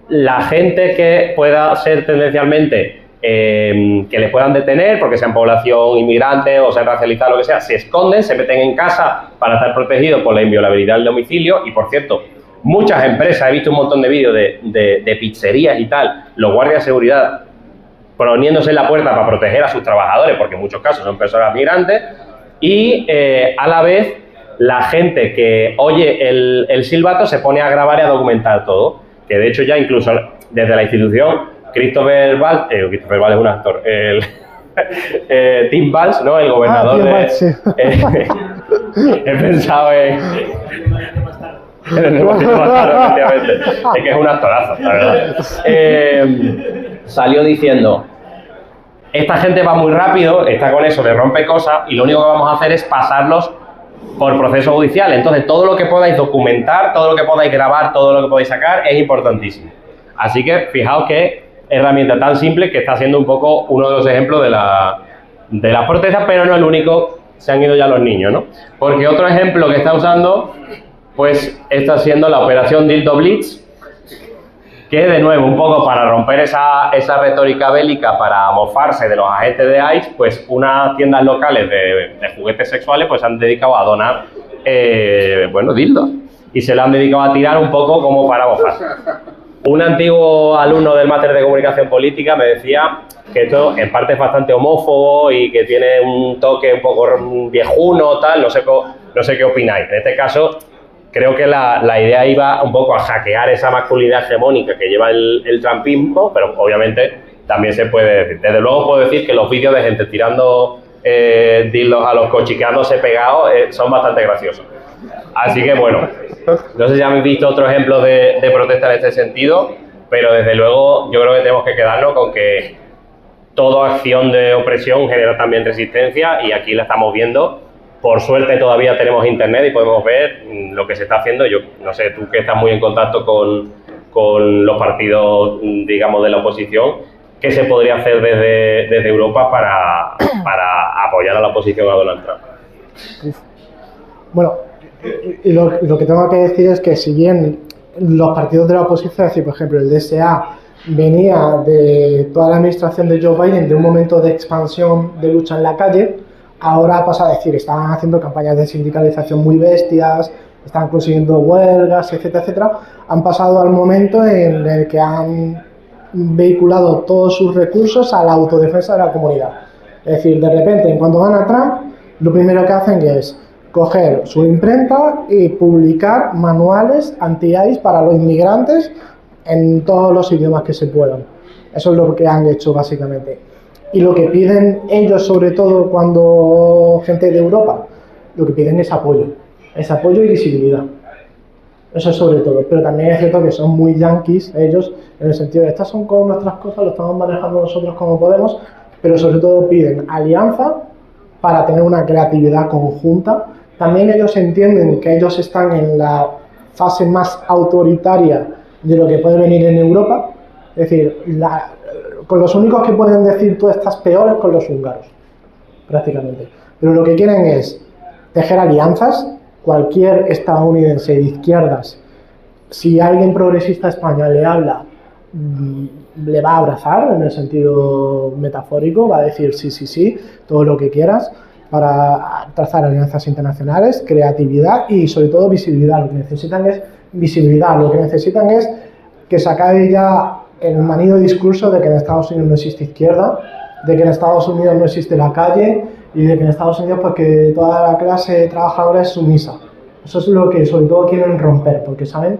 la gente que pueda ser tendencialmente, que les puedan detener porque sean población inmigrante o sean racializada, lo que sea, se esconden, se meten en casa para estar protegidos por la inviolabilidad del domicilio. Y por cierto, muchas empresas, he visto un montón de vídeos de pizzerías y tal, los guardias de seguridad poniéndose en la puerta para proteger a sus trabajadores, porque en muchos casos son personas migrantes, y a la vez la gente que oye el silbato se pone a grabar y a documentar todo, que de hecho ya incluso desde la institución, Christopher Valls es un actor, Tim Valls, ¿no? El gobernador Tim de... Valls, sí. He pensado en el nuevo Tito Bastardo, efectivamente. Es que es un actorazo, la verdad. Salió diciendo: esta gente va muy rápido, está con eso de rompe cosas, y lo único que vamos a hacer es pasarlos por proceso judicial. Entonces, todo lo que podáis documentar, todo lo que podáis grabar, todo lo que podáis sacar, es importantísimo. Así que, fijaos qué herramienta tan simple, que está siendo un poco uno de los ejemplos de las protestas, pero no el único. Se han ido ya los niños, ¿no? Porque otro ejemplo que está usando, pues, está siendo la operación Dildo Blitz, que de nuevo, un poco para romper esa retórica bélica, para mofarse de los agentes de ICE, pues unas tiendas locales de juguetes sexuales pues han dedicado a donar, bueno, dildos, y se lo han dedicado a tirar un poco como para mofarse. Un antiguo alumno del máster de comunicación política me decía que esto en parte es bastante homófobo y que tiene un toque un poco viejuno, tal, no sé qué opináis. En este caso, creo que la idea iba un poco a hackear esa masculinidad hegemónica que lleva el trumpismo, pero obviamente también se puede decir. Desde luego puedo decir que los vídeos de gente tirando dildos a los coches y quedándose pegados son bastante graciosos. Así que bueno, no sé si habéis visto otros ejemplos de protesta en este sentido, pero desde luego yo creo que tenemos que quedarnos con que toda acción de opresión genera también resistencia, y aquí la estamos viendo. Por suerte todavía tenemos internet y podemos ver lo que se está haciendo. Yo no sé, tú que estás muy en contacto con los partidos, digamos, de la oposición, ¿qué se podría hacer desde Europa para apoyar a la oposición a Donald Trump? Bueno, y lo que tengo que decir es que si bien los partidos de la oposición, es decir, por ejemplo, el DSA venía de toda la administración de Joe Biden de un momento de expansión de lucha en la calle, ahora pasa a decir, están haciendo campañas de sindicalización muy bestias, están consiguiendo huelgas, etcétera, etcétera. Han pasado al momento en el que han vehiculado todos sus recursos a la autodefensa de la comunidad. Es decir, de repente, en cuanto gana Trump, lo primero que hacen es coger su imprenta y publicar manuales anti-ICE para los inmigrantes en todos los idiomas que se puedan. Eso es lo que han hecho básicamente. Y lo que piden ellos, sobre todo cuando gente de Europa, lo que piden es apoyo y visibilidad. Eso es sobre todo, pero también es cierto que son muy yanquis ellos, en el sentido de estas son como nuestras cosas, lo estamos manejando nosotros como podemos, pero sobre todo piden alianza para tener una creatividad conjunta. También ellos entienden que ellos están en la fase más autoritaria de lo que puede venir en Europa, es decir, con los únicos que pueden decir tú estás peor es con los húngaros, prácticamente. Pero lo que quieren es tejer alianzas. Cualquier estadounidense de izquierdas, si alguien progresista a España le habla, le va a abrazar en el sentido metafórico, va a decir sí, todo lo que quieras, para trazar alianzas internacionales, creatividad y sobre todo visibilidad. Lo que necesitan es visibilidad, lo que necesitan es que se acabe ya el manido discurso de que en Estados Unidos no existe izquierda, de que en Estados Unidos no existe la calle y de que en Estados Unidos pues que toda la clase trabajadora es sumisa. Eso es lo que sobre todo quieren romper, porque saben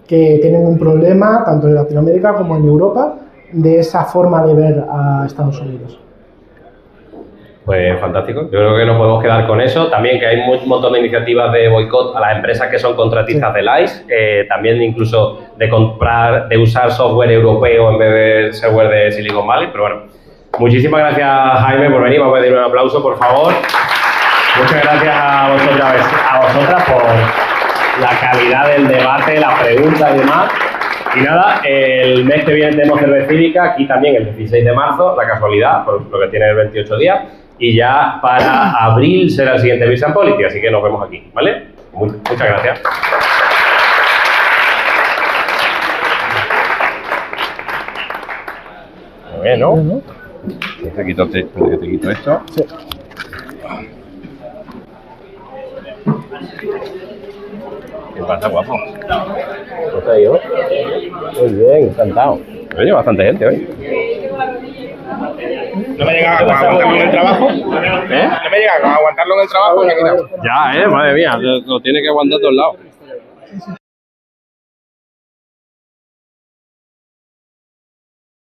que tienen un problema tanto en Latinoamérica como en Europa de esa forma de ver a Estados Unidos. Pues fantástico, yo creo que nos podemos quedar con eso. También que hay un montón de iniciativas de boicot a las empresas que son contratistas del ICE, también incluso de usar software europeo en vez de software de Silicon Valley, pero bueno. Muchísimas gracias, Jaime, por venir. Vamos a pedir un aplauso, por favor. Muchas gracias a vosotras por la calidad del debate, las preguntas y demás. Y nada, el mes que viene tenemos Cervecívica, aquí también el 16 de marzo, la casualidad, por lo que tiene 28 días. y ya para abril será el siguiente Business Polity, así que nos vemos aquí, ¿vale? Muchas gracias. Bueno, te quito esto. Sí. ¿Qué pasa, guapo? ¿Cómo te ha ido? Muy bien, encantado. Oye, bastante gente hoy. No me llega a aguantarlo en el trabajo. No me llega a aguantarlo en el trabajo. Ya, madre mía, lo tiene que aguantar a todos lados.